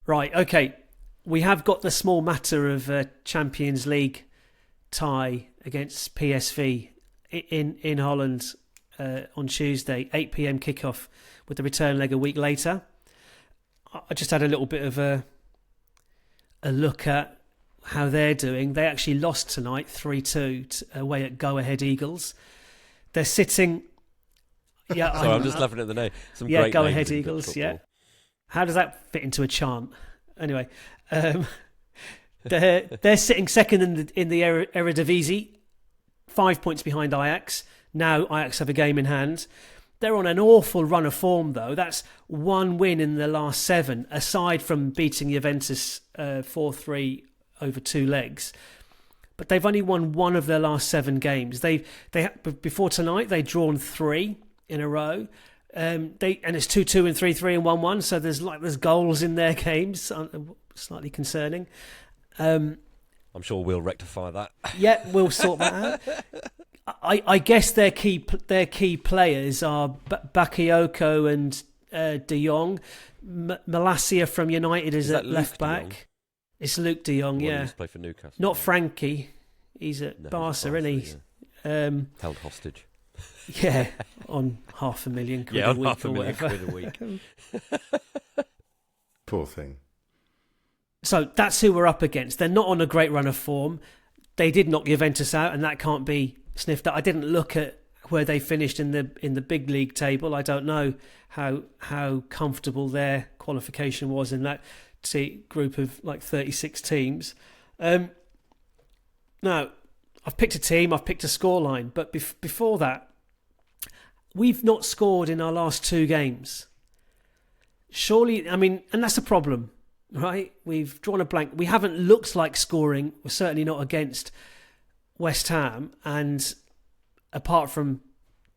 Right. Okay. We have got the small matter of a Champions League tie against PSV in Holland on Tuesday, 8 p.m. kickoff, with the return leg a week later. I just had a little bit of a look at how they're doing. They actually lost tonight 3-2 away at Go Ahead Eagles. They're sitting... Yeah, I'm just laughing at the name. Some yeah, great Go names Ahead in Eagles, football. yeah. How does that fit into a chant? Anyway, they're sitting second in the Eredivisie, 5 points behind Ajax. Now Ajax have a game in hand. They're on an awful run of form, though. That's one win in the last 7, aside from beating Juventus 4-3 over 2 legs. But they've only won one of their last 7 games. Before tonight, they'd drawn 3 in a row. And it's 2-2 and 3-3 and 1-1. So there's goals in their games, slightly concerning. I'm sure we'll rectify that. Yeah, we'll sort that out. I guess their key players are Bakayoko and De Jong. Malacia from United is at left back. It's Luke De Jong, yeah. He's played for Newcastle. Not Frankie. He's at Barca, isn't he? Yeah. Held hostage. Yeah, on £500,000 a week or whatever. £500,000 a week. Poor thing. So that's who we're up against. They're not on a great run of form. They did knock Juventus out, and that can't be sniffed at. I didn't look at where they finished in the big league table. I don't know how comfortable their qualification was in that group of like 36 teams. Now, I've picked a team, I've picked a scoreline, but before that, we've not scored in our last 2 games. Surely, and that's a problem, right? We've drawn a blank. We haven't looked like scoring. We're certainly not against West Ham, and apart from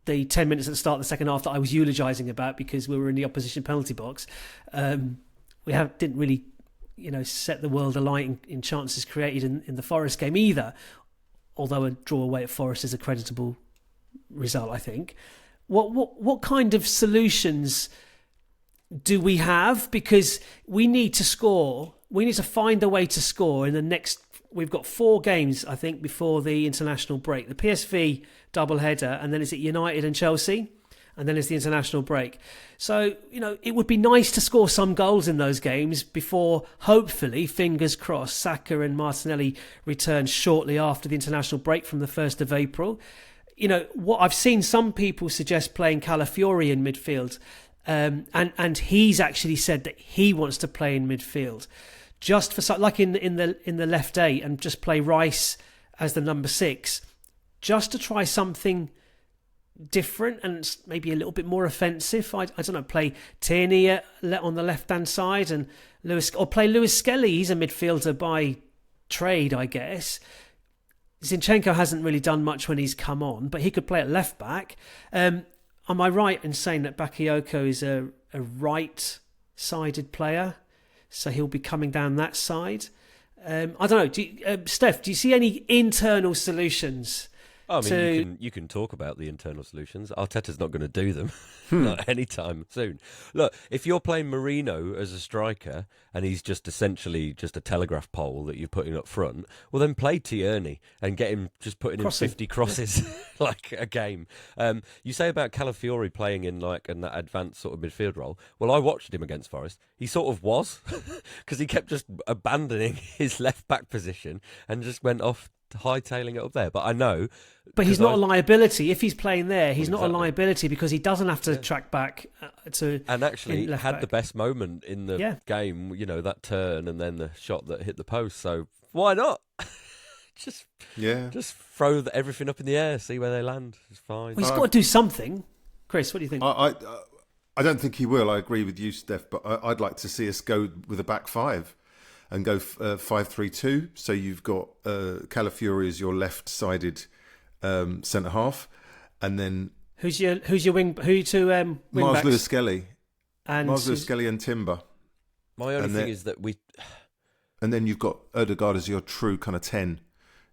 the 10 minutes at the start of the second half that I was eulogising about because we were in the opposition penalty box, we didn't really, set the world alight in chances created in the Forest game either. Although a draw away at Forest is a creditable result, I think. What kind of solutions do we have? Because we need to score. We need to find a way to score in the next. We've got 4 games, I think, before the international break. The PSV double-header, and then it's at United and Chelsea, and then it's the international break. So, it would be nice to score some goals in those games before, hopefully, fingers crossed, Saka and Martinelli return shortly after the international break from the 1st of April. What I've seen some people suggest playing Calafiori in midfield, and he's actually said that he wants to play in midfield. Just for like in the left 8 and just play Rice as the number 6, just to try something different and maybe a little bit more offensive. I don't know, play Tierney on the left hand side and play Lewis Skelly. He's a midfielder by trade, I guess. Zinchenko hasn't really done much when he's come on, but he could play at left back. Am I right in saying that Bakayoko is a right-sided player? So he'll be coming down that side. I don't know. Steph, do you see any internal solutions? You can talk about the internal solutions. Arteta's not going to do them, not anytime soon. Look, if you're playing Marino as a striker and he's just essentially just a telegraph pole that you're putting up front, well then play Tierney and get him just putting in 50 crosses like a game. You say about Calafiori playing in that advanced sort of midfield role. Well, I watched him against Forest. He sort of was because he kept just abandoning his left back position and just went off hightailing it up there. But I know. But he's not a liability. If he's playing there, he's not a liability because he doesn't have to track back to. And actually had the best moment in the game, that turn and then the shot that hit the post. So why not? Just throw everything up in the air, see where they land. It's fine. Well, he's got to do something. Chris, what do you think? I don't think he will. I agree with you, Steph, but I'd like to see us go with a back 5. And go 5-3-2. So you've got Calafiori as your left-sided centre half, and then who's your wing? Who you two wing Mars backs? Lewis Skelly, Mars Lewis Skelly and Timber. My only thing is that and then you've got Odegaard as your true kind of 10.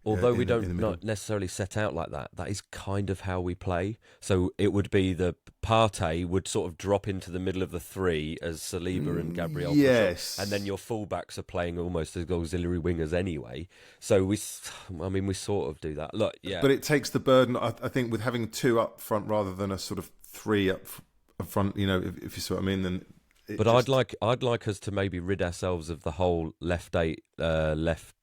Although we don't not necessarily set out like that, that is kind of how we play. So it would be the Partey would sort of drop into the middle of the 3 as Saliba and Gabriel. Yes. And then your fullbacks are playing almost as auxiliary wingers anyway. So we sort of do that. Look, yeah. But it takes the burden, I think, with having 2 up front rather than a sort of 3 up front, if you see what I mean. Then but I'd like us to maybe rid ourselves of the whole left 8, left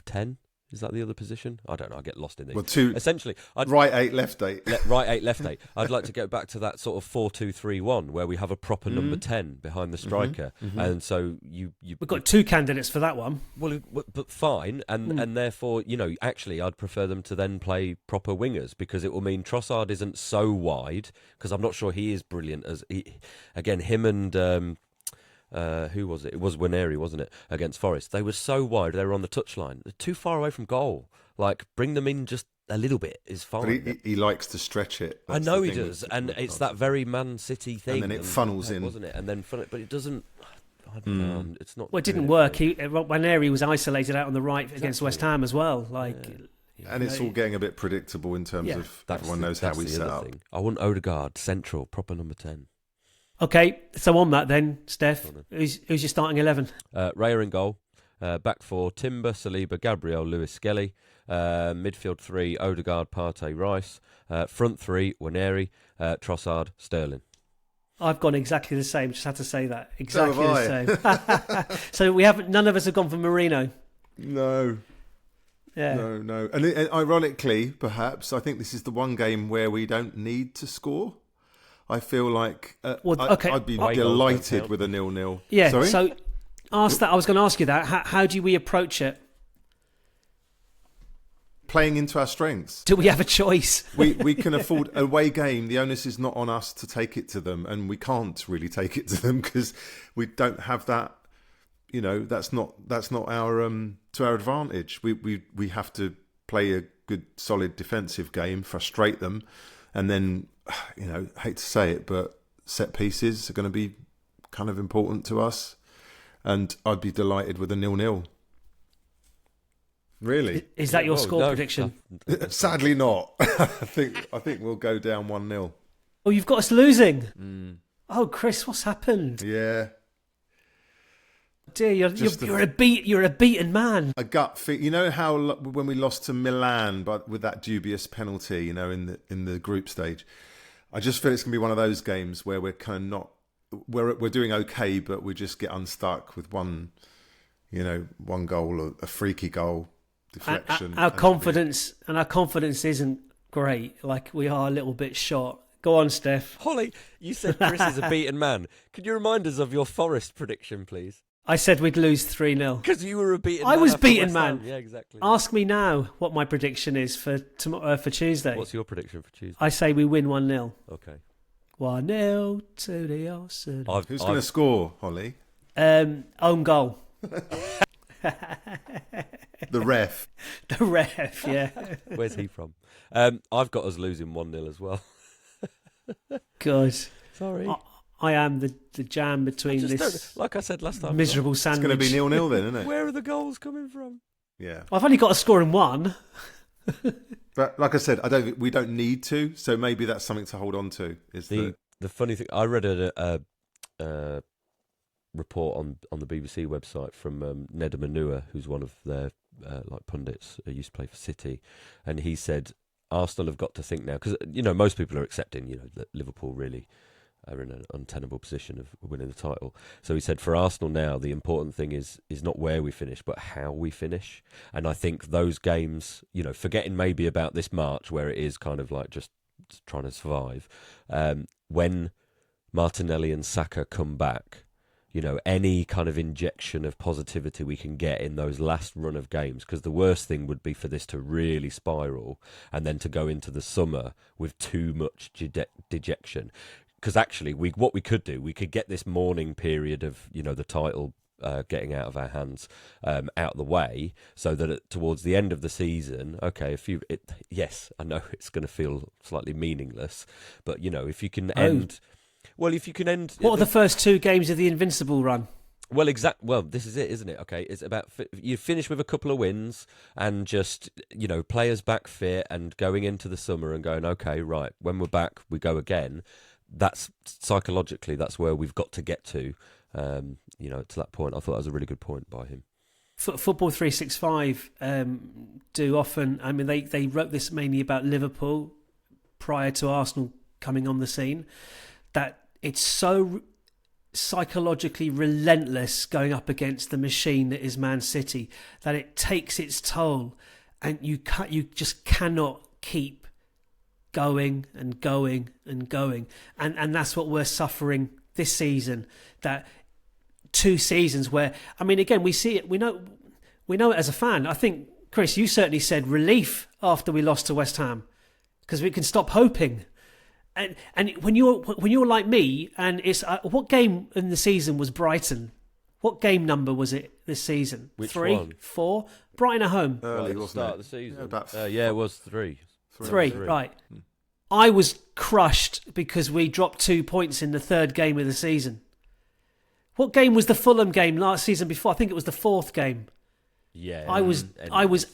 10. Is that the other position? I don't know. I get lost in these. Well, two essentially, right 8, left 8. Right 8, left 8. I'd like to go back to that sort of 4-2-3-1 where we have a proper number 10 behind the striker, and so you. We've got 2 candidates for that one. Well, but fine, and therefore, actually, I'd prefer them to then play proper wingers because it will mean Trossard isn't so wide because I'm not sure he is brilliant as him and. Who was it? It was Nwaneri, wasn't it? Against Forest. They were so wide, they were on the touchline. They're too far away from goal. Like, bring them in just a little bit is fine. But he likes to stretch it. I know he does. And it's that very Man City thing. And then it funnels in. Wasn't it? And then but it doesn't... I don't know. It's not... Well, it didn't work. Nwaneri was isolated out on the right against West Ham as well. And it's all getting a bit predictable in terms of everyone knows how we set up. I want Odegaard, central, proper number 10. Okay, so on that then, Steph, who's your starting 11? Raya in goal. Back 4, Timber, Saliba, Gabriel, Lewis, Skelly. Midfield 3, Odegaard, Partey, Rice. Front 3, Nwaneri, Trossard, Sterling. I've gone exactly the same, just had to say that. So Exactly have the same. So none of us have gone for Marino. No. Yeah. No. And ironically, perhaps, I think this is the one game where we don't need to score. I feel like I'd be delighted with a 0-0. Yeah, Sorry? so I was going to ask you that. How do we approach it? Playing into our strengths. Do we have a choice? We can afford a away game. The onus is not on us to take it to them, and we can't really take it to them because we don't have that. That's not our to our advantage. We have to play a good, solid defensive game, frustrate them, and then. Hate to say it, but set pieces are going to be kind of important to us, and I'd be delighted with a 0-0. Really? Is that your score prediction? Sadly not. I think we'll go down 1-0. Oh, you've got us losing. Oh, Chris, what's happened? Yeah. Dear, you're a beaten man. A gut feel. You know how when we lost to Milan, but with that dubious penalty, in the group stage, I just feel it's going to be one of those games where we're kind of not, we're doing okay, but we just get unstuck with one goal, or a freaky goal, deflection. Our confidence isn't great. Like, we are a little bit short. Go on, Steph. Holly, you said Chris is a beaten man. Could you remind us of your Forest prediction, please? I said we'd lose 3-0. Because you were a beaten man. I was beaten man. Yeah, exactly. Ask me now what my prediction is for Tuesday. What's your prediction for Tuesday? I say we win 1-0. Okay. 1-0 to the Arsenal. Who's going to score, Holly? Own goal. The ref. The ref, yeah. Where's he from? I've got us losing 1-0 as well. Good. Sorry. I am the jam between this. Like I said last time, miserable sandwich. It's going to be 0-0 then, isn't it? Where are the goals coming from? Yeah. I've only got a score in one. But like I said, we don't need to. So maybe that's something to hold on to. The funny thing, I read a report on the BBC website from Neda Manua, who's one of their pundits who used to play for City, and he said Arsenal have got to think now because most people are accepting that Liverpool really are in an untenable position of winning the title. So he said for Arsenal now, the important thing is not where we finish, but how we finish. And I think those games, forgetting maybe about this March where it is kind of like just trying to survive, when Martinelli and Saka come back, any kind of injection of positivity we can get in those last run of games, because the worst thing would be for this to really spiral and then to go into the summer with too much dejection. Because actually, what we could do, we could get this mourning period of, the title getting out of our hands out of the way, so that towards the end of the season, okay, yes, I know it's going to feel slightly meaningless, but, if you can end... Well, if you can end... What are the first 2 games of the Invincible run? Well, Well, this is it, isn't it? Okay, it's about you finish with a couple of wins and just players back fit and going into the summer and going, okay, right, when we're back, we go again. That's psychologically, that's where we've got to get to. To that point, I thought that was a really good point by him. Football 365 do often. I mean, they wrote this mainly about Liverpool prior to Arsenal coming on the scene. That it's so psychologically relentless going up against the machine that is Man City that it takes its toll. and you just cannot keep going and going and going, and that's what we're suffering this season. That 2 seasons where, I mean, again, we see it, we know it as a fan. I think, Chris, you certainly said relief after we lost to West Ham, because we can stop hoping. And when you're like me, and it's what game in the season was Brighton? What game number was it this season? Which 3, one? 4? Brighton at home. Early, At the wasn't start it? of the season. Yeah, It was 3. 3, right. I was crushed because we dropped 2 points in the 3rd game of the season. What game was the Fulham game last season before? I think it was the 4th game. Yeah. I was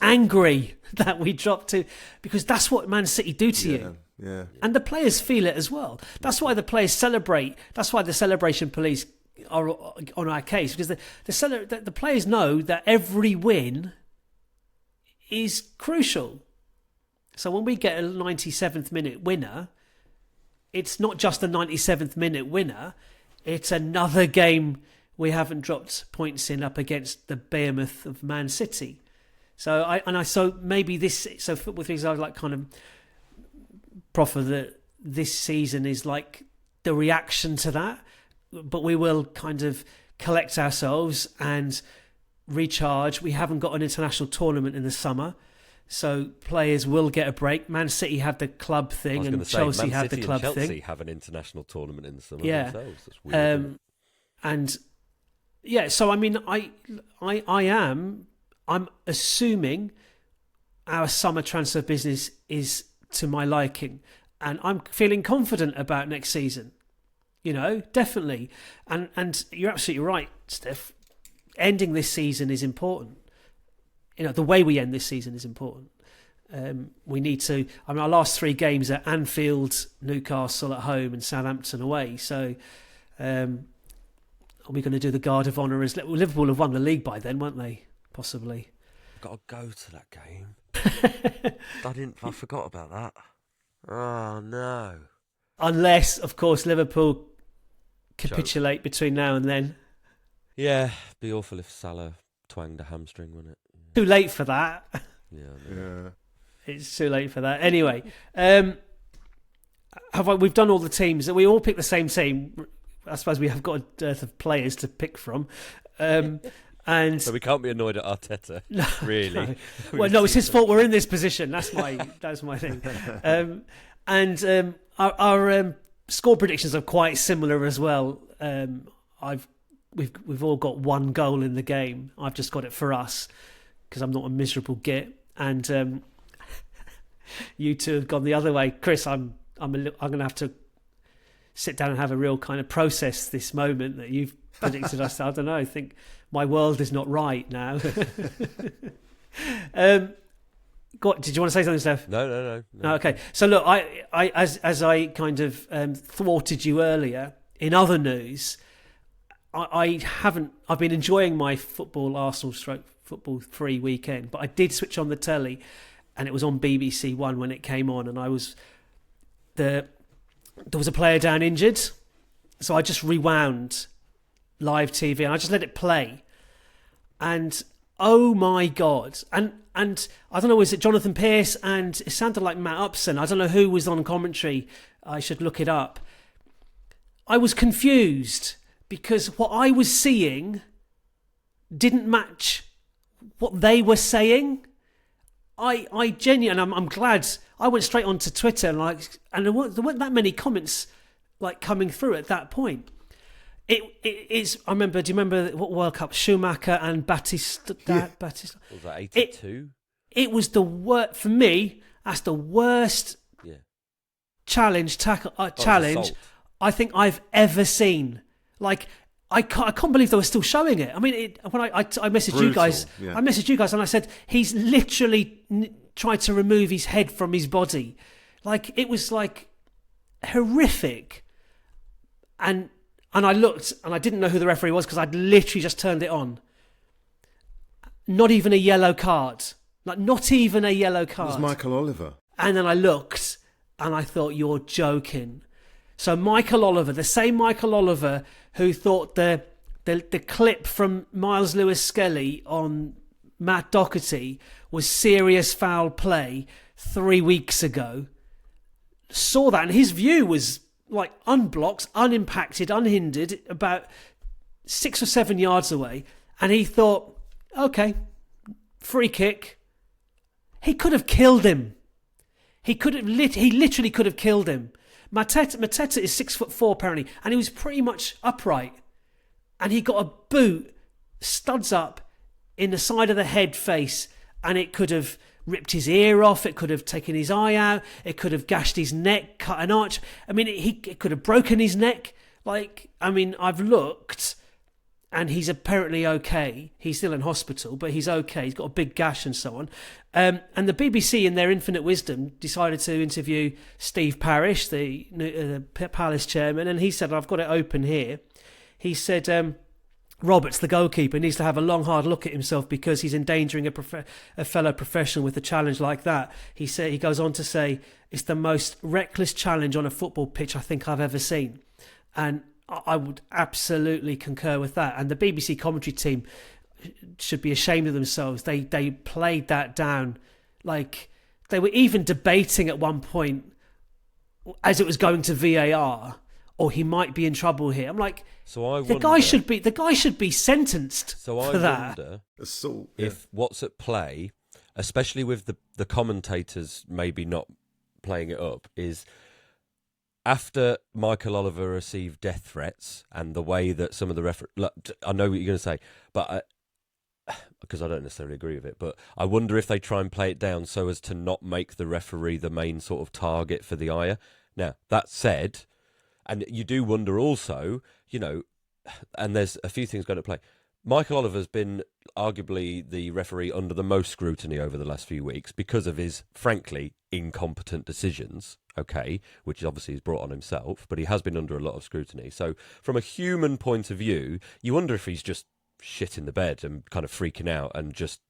angry that we dropped 2, because that's what Man City do to you. Yeah. And the players feel it as well. That's why the players celebrate. That's why the celebration police are on our case, because the players know that every win is crucial. So when we get a 97th minute winner, it's not just a 97th minute winner, it's another game we haven't dropped points in up against the behemoth of Man City. So maybe this, so football things I like kind of proffer that this season is like the reaction to that, but we will kind of collect ourselves and recharge. We haven't got an international tournament in the summer, so players will get a break. Man City have the club thing, and Chelsea have the club thing. Chelsea have an international tournament in the summer themselves. That's weird. And yeah, so I mean, I'm assuming our summer transfer business is to my liking, and I'm feeling confident about next season. You know, definitely. And you're absolutely right, Steph. Ending this season is important. You know, the way we end this season is important. We need to. I mean, our last 3 games are Anfield, Newcastle at home, and Southampton away. So, are we going to do the Guard of Honour? As Liverpool have won the league by then, won't they? Possibly. I've got to go to that game. I forgot about that. Oh no! Unless, of course, Liverpool capitulate between now and then. Yeah, be awful if Salah twanged a hamstring, wouldn't it? Too late for that. Yeah. It's too late for that. Anyway, we've done all the teams. We all picked the same team. I suppose we have got a dearth of players to pick from. And so we can't be annoyed at Arteta, really. No. Well, no, it's his fault we're in this position. That's my thing. Our score predictions are quite similar as well. We've all got 1 goal in the game. I've just got it for us because I'm not a miserable git, and you two have gone the other way. Chris, I'm going to have to sit down and have a real kind of process this moment that you've predicted us. I don't know. I think my world is not right now. Did you want to say something, Steph? No. Okay. So look, I as I kind of thwarted you earlier, in other news, I've been enjoying my football Arsenal football 3 weekend, but I did switch on the telly, and it was on BBC One when it came on, and there was a player down injured, so I just rewound live TV and I just let it play, and oh my god, and I don't know, was it Jonathan Pearce, and it sounded like Matt Upson, I don't know who was on commentary, I should look it up. I was confused because what I was seeing didn't match what they were saying. I genuinely, and I'm glad, I went straight onto Twitter and there weren't that many comments coming through at that point. It is. I remember. Do you remember what World Cup? Schumacher and Batista. Was that 82? It was the worst for me. That's the worst challenge Assault. I think I've ever seen. I can't believe they were still showing it. I mean, when I messaged Brutal, you guys, yeah. I messaged you guys and I said he's literally tried to remove his head from his body. It was horrific. And I looked and I didn't know who the referee was because I'd literally just turned it on. Not even a yellow card. Not even a yellow card. It was Michael Oliver. And then I looked and I thought, you're joking. So Michael Oliver, the same Michael Oliver who thought the clip from Miles Lewis Skelly on Matt Doherty was serious foul play 3 weeks ago, saw that, and his view was like unblocked, unimpacted, unhindered, about 6 or 7 yards away, and he thought, okay, free kick. He could have killed him. He literally could have killed him. Mateta is 6'4" apparently, and he was pretty much upright, and he got a boot, studs up, in the side of the head face, and it could have ripped his ear off, it could have taken his eye out, it could have gashed his neck, cut an arch. I mean, it could have broken his neck. I've looked, and he's apparently okay. He's still in hospital, but he's okay. He's got a big gash and so on. And the BBC, in their infinite wisdom, decided to interview Steve Parish, the Palace chairman, and he said, I've got it open here. He said, Roberts, the goalkeeper, needs to have a long, hard look at himself because he's endangering a fellow professional with a challenge like that. He goes on to say, it's the most reckless challenge on a football pitch I think I've ever seen. And I would absolutely concur with that. And the BBC commentary team should be ashamed of themselves. They played that down. Like, they were even debating at one point, as it was going to VAR, or he might be in trouble here. I'm like, the guy should be sentenced for that. I wonder if what's at play, especially with the commentators maybe not playing it up, is after Michael Oliver received death threats and the way that some of the I know what you're going to say, but because I don't necessarily agree with it, but I wonder if they try and play it down so as to not make the referee the main sort of target for the ire. Now, that said, and you do wonder also, and there's a few things going to play. Michael Oliver's been arguably the referee under the most scrutiny over the last few weeks because of his, frankly, incompetent decisions, which obviously he's brought on himself, but he has been under a lot of scrutiny. So from a human point of view, you wonder if he's just shit in the bed and kind of freaking out and just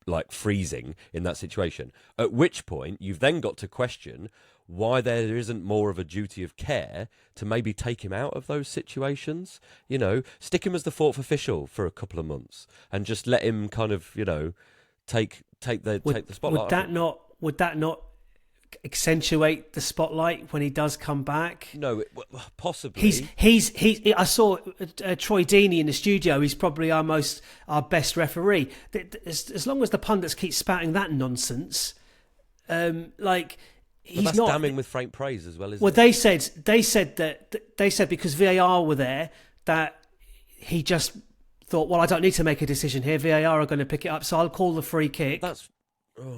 like freezing in that situation. At which point, you've then got to question why there isn't more of a duty of care to maybe take him out of those situations. Stick him as the fourth official for a couple of months and just let him kind of, take the spotlight. Would that not accentuate the spotlight when he does come back? No, possibly. I saw Troy Deeney in the studio. He's probably our best referee. As long as the pundits keep spouting that nonsense, he's that's not damning with faint praise as well, isn't well, it? They said because VAR were there that he just thought, well, I don't need to make a decision here. VAR are going to pick it up, so I'll call the free kick.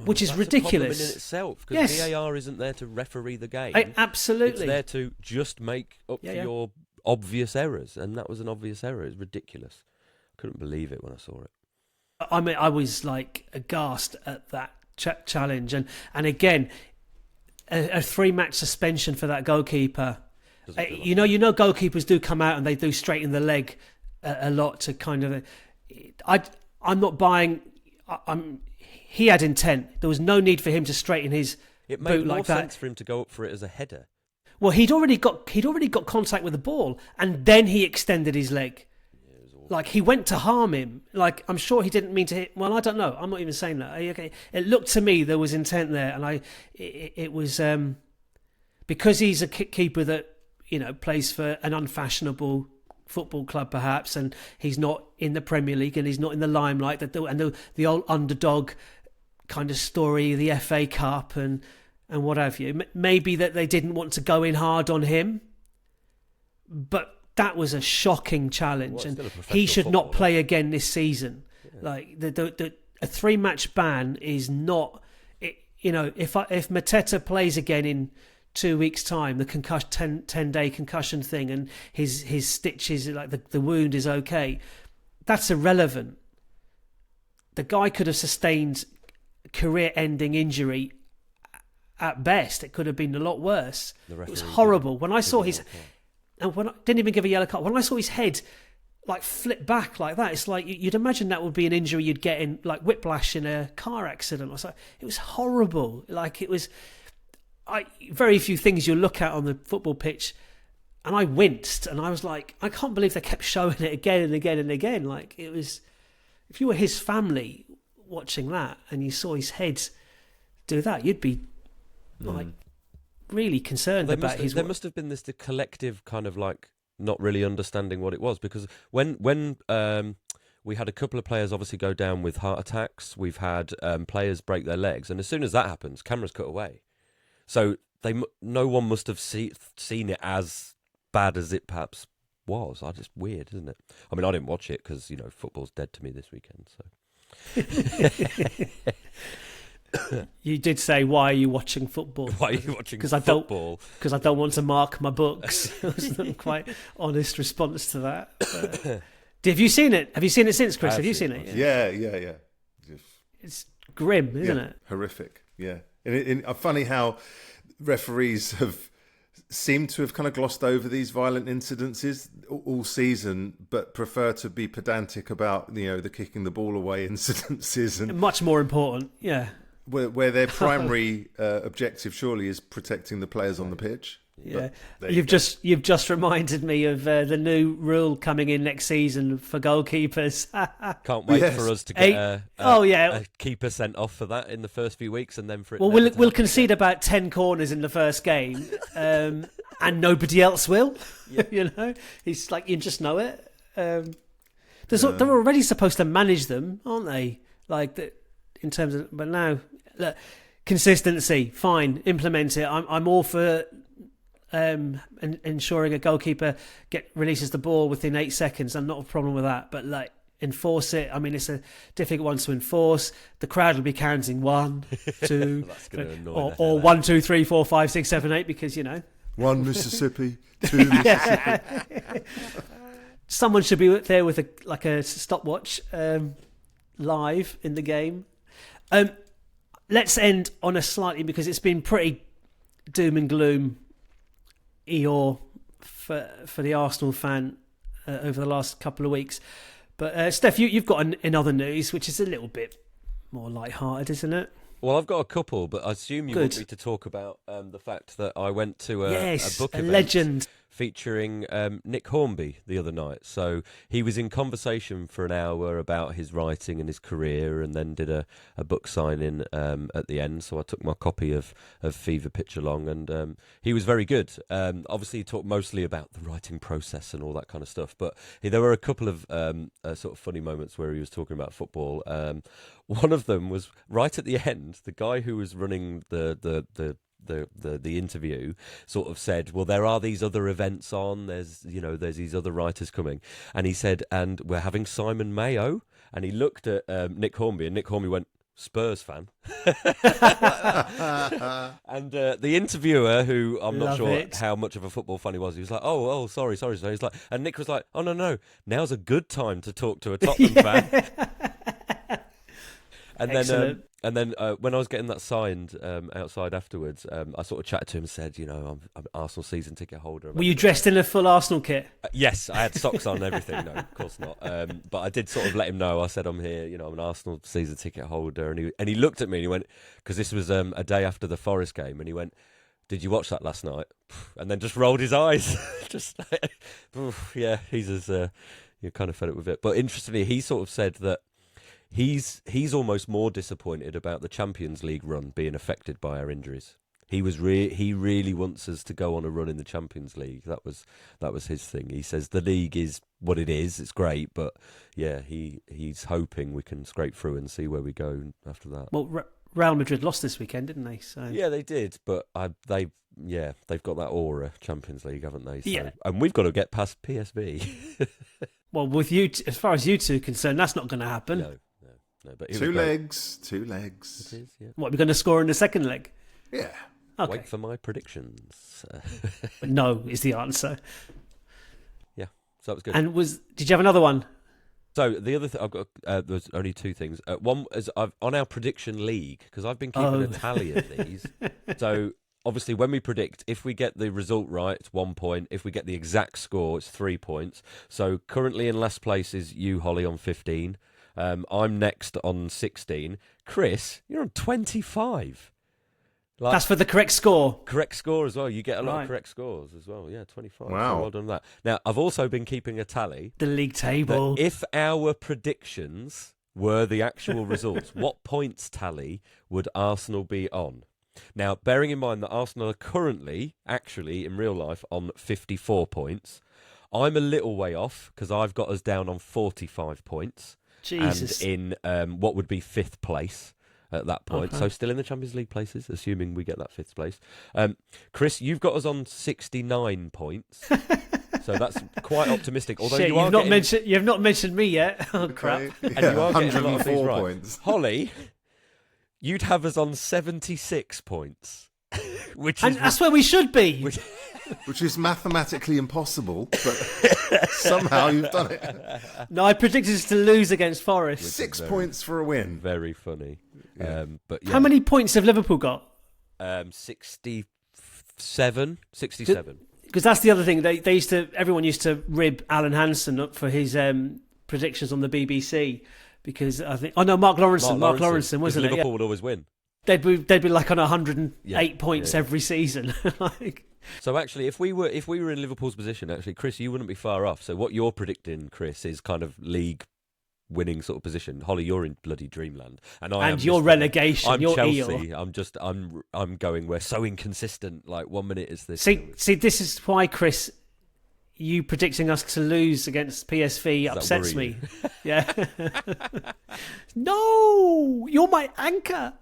Which is ridiculous in itself, because VAR isn't there to referee the game. Absolutely, it's there to just make up for your obvious errors, and that was an obvious error. It's ridiculous. I couldn't believe it when I saw it. I mean, I was like aghast at that challenge, and again, a 3-match suspension for that goalkeeper. You know, goalkeepers do come out and they do straighten the leg a lot to kind of. I'm not buying. He had intent. There was no need for him to straighten his boot like that. It made more sense for him to go up for it as a header. Well, he'd already got contact with the ball, and then he extended his leg. Like, he went to harm him. Like, I'm sure he didn't mean to hit. Well, I don't know. I'm not even saying that. Okay. It looked to me there was intent there, and it was because he's a keeper that plays for an unfashionable football club perhaps, and he's not in the Premier League and he's not in the limelight. And the old underdog kind of story, the FA Cup and what have you. Maybe that they didn't want to go in hard on him, but that was a shocking challenge, and he should not play again this season. Yeah. Like a 3-match ban is not. If Mateta plays again in 2 weeks' time, the 10-day concussion thing, and his stitches, like the wound is okay, that's irrelevant. The guy could have sustained career-ending injury at best. It could have been a lot worse. It was horrible. When I saw his... And when I didn't even give a yellow card, when I saw his head like flip back like that, it's like you'd imagine that would be an injury you'd get in like whiplash in a car accident. It was horrible. Like, it was... very few things you look at on the football pitch, and I winced, and I was like, I can't believe they kept showing it again and again and again. Like, it was... If you were his family, watching that and you saw his head do that, you'd be like really concerned about his. There must have been this collective kind of like not really understanding what it was, because when we had a couple of players obviously go down with heart attacks, we've had players break their legs, and as soon as that happens, cameras cut away. So no one must have seen it as bad as it perhaps was. Just weird, isn't it? I mean, I didn't watch it because football's dead to me this weekend. So. You did say, "Why are you watching football?" Why are you watching football? Because I don't want to mark my books. That was a quite honest response to that. Have you seen it? Have you seen it since, Chris? Have you seen it? Yeah. It's grim, isn't it? Horrific. Yeah. And funny how referees have seemed to have kind of glossed over these violent incidences all season, but prefer to be pedantic about the kicking the ball away incidences, and much more important. Yeah. Where their primary objective surely is protecting the players on the pitch. Yeah, you've just reminded me of the new rule coming in next season for goalkeepers. Can't wait for us to get a keeper sent off for that in the first few weeks, and then for it. Well, we'll concede about 10 corners in the first game, and nobody else will. Yeah. It's like you just know it. They're already supposed to manage them, aren't they? Like in terms of, but now look, consistency, fine, implement it. I'm all for. Ensuring a goalkeeper releases the ball within 8 seconds. I'm not a problem with that, but like enforce it. I mean, it's a difficult one to enforce. The crowd will be counting 1, 2, or 1, 2, 3, 4, 5, 6, 7, 8 because 1 Mississippi, 2 Mississippi. Someone should be there with a stopwatch live in the game. Let's end on a slightly, because it's been pretty doom and gloom Eeyore for the Arsenal fan over the last couple of weeks. But Steph, you've got in other news, which is a little bit more light-hearted, isn't it? Well, I've got a couple, but I assume you want me to talk about the fact that I went to a book event legend featuring Nick Hornby the other night. So he was in conversation for an hour about his writing and his career, and then did a book signing at the end. So I took my copy of Fever Pitch along, and he was very good. Obviously, he talked mostly about the writing process and all that kind of stuff, but there were a couple of sort of funny moments where he was talking about football. One of them was right at the end. The guy who was running the interview sort of said, well, there are these other events on, there's these other writers coming, and he said, and we're having Simon Mayo, and he looked at Nick Hornby, and Nick Hornby went, Spurs fan. And the interviewer, who I'm not sure how much of a football fan he was was like, oh sorry. So he's like, and Nick was like, oh no, now's a good time to talk to a Tottenham fan. And then when I was getting that signed outside afterwards, I sort of chatted to him and said, I'm an Arsenal season ticket holder. Were you dressed in a full Arsenal kit? Yes, I had socks on and everything. No, of course not. But I did sort of let him know. I said, I'm here, I'm an Arsenal season ticket holder. And he looked at me and he went, because this was a day after the Forest game, and he went, did you watch that last night? And then just rolled his eyes. Just like, yeah, he's you're kind of fed up with it. But interestingly, he sort of said that he's almost more disappointed about the Champions League run being affected by our injuries. He really wants us to go on a run in the Champions League. That was his thing. He says the league is what it is. It's great, but yeah, he's hoping we can scrape through and see where we go after that. Well, Real Madrid lost this weekend, didn't they? So yeah, they did, but they've got that aura Champions League, haven't they? So, yeah, and we've got to get past PSV. Well, with you, as far as you two are concerned, that's not going to happen. No, but two legs. It is, yeah. What, we're going to score in the second leg? Yeah. Okay. Wait for my predictions. No is the answer. Yeah, so that was good. And did you have another one? So the other thing I've got, there's only two things. One is on our prediction league, because I've been keeping a tally of these. So obviously, when we predict, if we get the result right, it's 1 point. If we get the exact score, it's 3 points. So currently in last place is you, Holly, on 15. I'm next on 16. Chris, you're on 25. That's for the correct score. Correct score as well. You get a lot of correct scores as well. Yeah, 25. Wow. So well done on that. Now, I've also been keeping a tally. The league table. If our predictions were the actual results, what points tally would Arsenal be on? Now, bearing in mind that Arsenal are currently, actually, in real life, on 54 points. I'm a little way off because I've got us down on 45 points. Jesus. And in what would be 5th place at that point. Okay. So still in the Champions League places, assuming we get that 5th place. Chris, you've got us on 69 points. So that's quite optimistic. Although Shit, you've not mentioned me yet. Oh, crap. Okay. And you are getting a lot of these 104 right. points. Holly, you'd have us on 76 points. And that's where we should be. Which is mathematically impossible, but somehow you've done it. No, I predicted us to lose against Forest. 6 points for a win. Very funny. Yeah. But yeah. How many points have Liverpool got? 67. Because that's the other thing. Everyone used to rib Alan Hansen up for his predictions on the BBC. Because I think, Mark Lawrenson. Mark Lawrenson, wasn't it? Liverpool Yeah. would always win. They'd be like on 108 points every season. So actually, if we were in Liverpool's position, actually, Chris, you wouldn't be far off. So what you're predicting, Chris, is kind of league winning sort of position. Holly, you're in bloody dreamland, and you're relegation. I'm you're Chelsea. Eel. I'm going. We're so inconsistent. Like 1 minute is this. See, this is why, Chris, you predicting us to lose against PSV upsets me. Yeah. No, you're my anchor.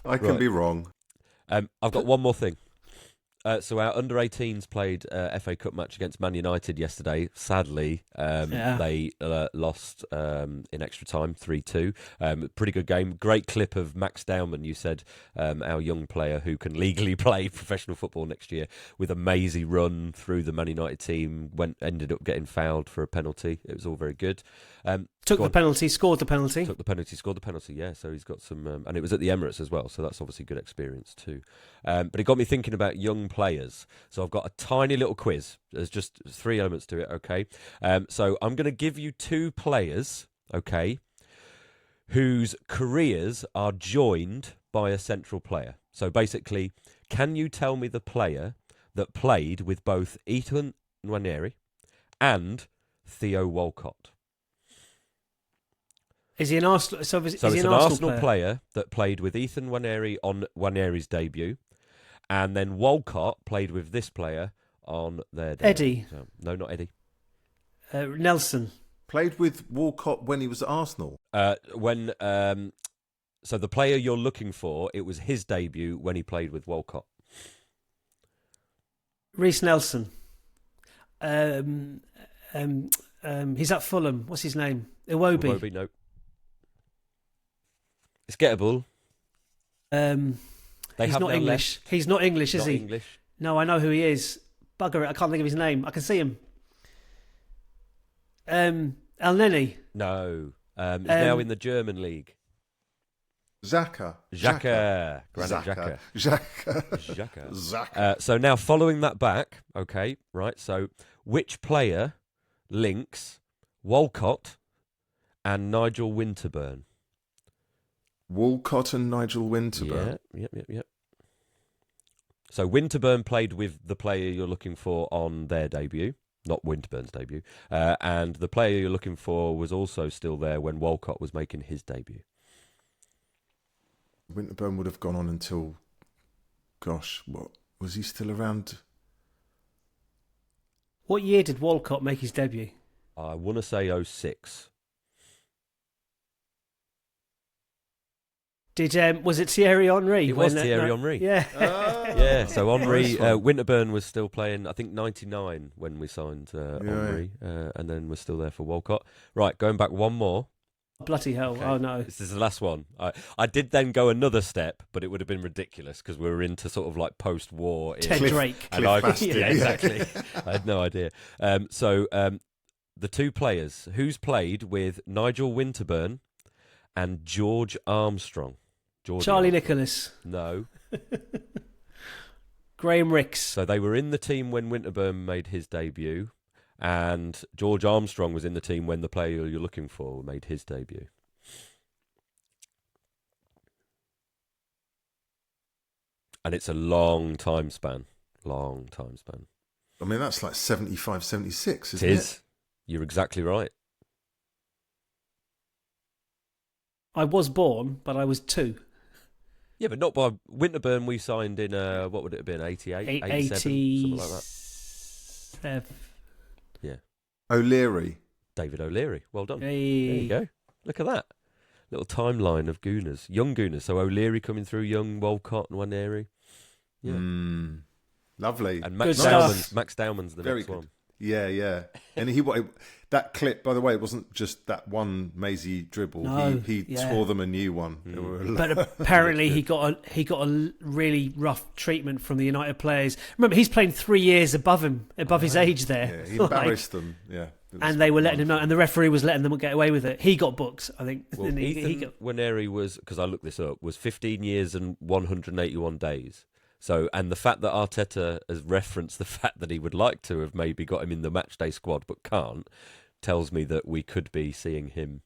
I can be wrong. I've got one more thing. So our under-18s played FA Cup match against Man United yesterday. Sadly, they lost in extra time, 3-2. Pretty good game. Great clip of Max Dowman, you said, our young player who can legally play professional football next year, with a mazy run through the Man United team, ended up getting fouled for a penalty. It was all very good. Took the penalty, scored the penalty. Took the penalty, scored the penalty, yeah. So he's got some... and it was at the Emirates as well, so that's obviously good experience too. But it got me thinking about young players. So I've got a tiny little quiz. There's just 3 elements to it, okay? So I'm going to give you 2 players, okay, whose careers are joined by a central player. So basically, can you tell me the player that played with both Ethan Nwaneri and Theo Walcott? Is he an Arsenal? So it's an Arsenal player that played with Ethan Nwaneri on Nwaneri's debut, and then Walcott played with this player on their debut. Eddie. So, no, not Eddie. Nelson. Played with Walcott when he was at Arsenal. So the player you're looking for, it was his debut when he played with Walcott. Reece Nelson. He's at Fulham. What's his name? Iwobi. No. It's gettable. He's not English. He's not English, is he? English. No, I know who he is. Bugger it, I can't think of his name. I can see him. El Neni. No. He's now in the German league. Xhaka. Xhaka. Xhaka. So now following that back, okay, right, so which player links Walcott and Nigel Winterburn? Walcott and Nigel Winterburn. Yep. So Winterburn played with the player you're looking for on their debut, not Winterburn's debut, and the player you're looking for was also still there when Walcott was making his debut. Winterburn would have gone on until, gosh, what was he still around? What year did Walcott make his debut? I want to say 06. Was it Thierry Henry? It was Thierry Henry. Yeah. Yeah, so Henry, Nice one. Winterburn was still playing, I think, 99 when we signed Henry, and then we're still there for Walcott. Right, going back one more. Bloody hell. Okay. Oh, no. This is the last one. I did then go another step, but it would have been ridiculous because we were into sort of like post-war. Ted Drake. And Cliff exactly. I had no idea. So the 2 players, who's played with Nigel Winterburn and George Armstrong? Charlie Nicholas. No. Graham Ricks. So they were in the team when Winterburn made his debut, and George Armstrong was in the team when the player you're looking for made his debut. And it's a long time span. I mean, that's like 75, 76, isn't it? It is. You're exactly right. I was born, but I was 2. Yeah, but not by Winterburn. We signed in, what would it have been, 88, 87, something like that. Yeah. O'Leary. David O'Leary. Well done. Hey. There you go. Look at that. Little timeline of Gooners. Young Gooners. So O'Leary coming through, young Walcott and Nwaneri. Yeah. Lovely. And Max Dowman's the Very next good. one. Yeah. And that clip, by the way, it wasn't just that one Maisie dribble. No, he tore them a new one. But apparently he got a really rough treatment from the United players. Remember, he's playing 3 years above his age there. Yeah, he embarrassed them. Yeah. And they were letting him know, and the referee was letting them get away with it. He got booked, I think. Well, Nwaneri was, because I looked this up, was 15 years and 181 days. So, and the fact that Arteta has referenced the fact that he would like to have maybe got him in the matchday squad but can't, tells me that we could be seeing him,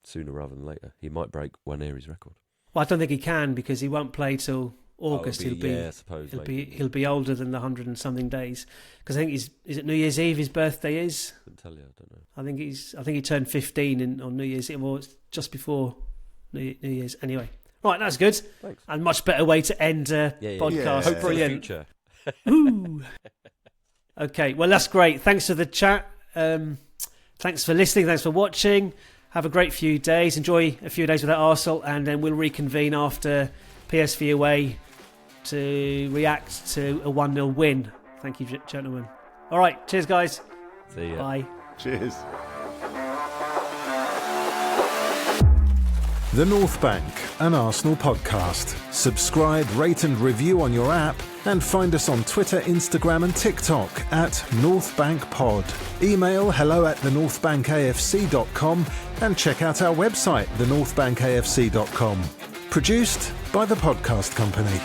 sooner rather than later. He might break Nwaneri's record. Well, I don't think he can, because he won't play till August. He'll be older than the 100 and something days, because I think is it New Year's Eve his birthday is. Couldn't tell you, I don't know. I think he turned 15 on New Year's Eve. Well, it's just before New Year's. Anyway, right, that's good. Thanks. And much better way to end a podcast. Hope for the future. Ooh. Okay, well that's great. Thanks for the chat. Thanks for listening. Thanks for watching. Have a great few days. Enjoy a few days without Arsenal, and then we'll reconvene after PSV away to react to a 1-0 win. Thank you, gentlemen. All right, cheers, guys. See ya. Bye. Cheers. The North Bank, an Arsenal podcast. Subscribe, rate and review on your app, and find us on Twitter, Instagram and TikTok at NorthBankPod. Email hello@thenorthbankafc.com and check out our website, thenorthbankafc.com. Produced by The Podcast Company.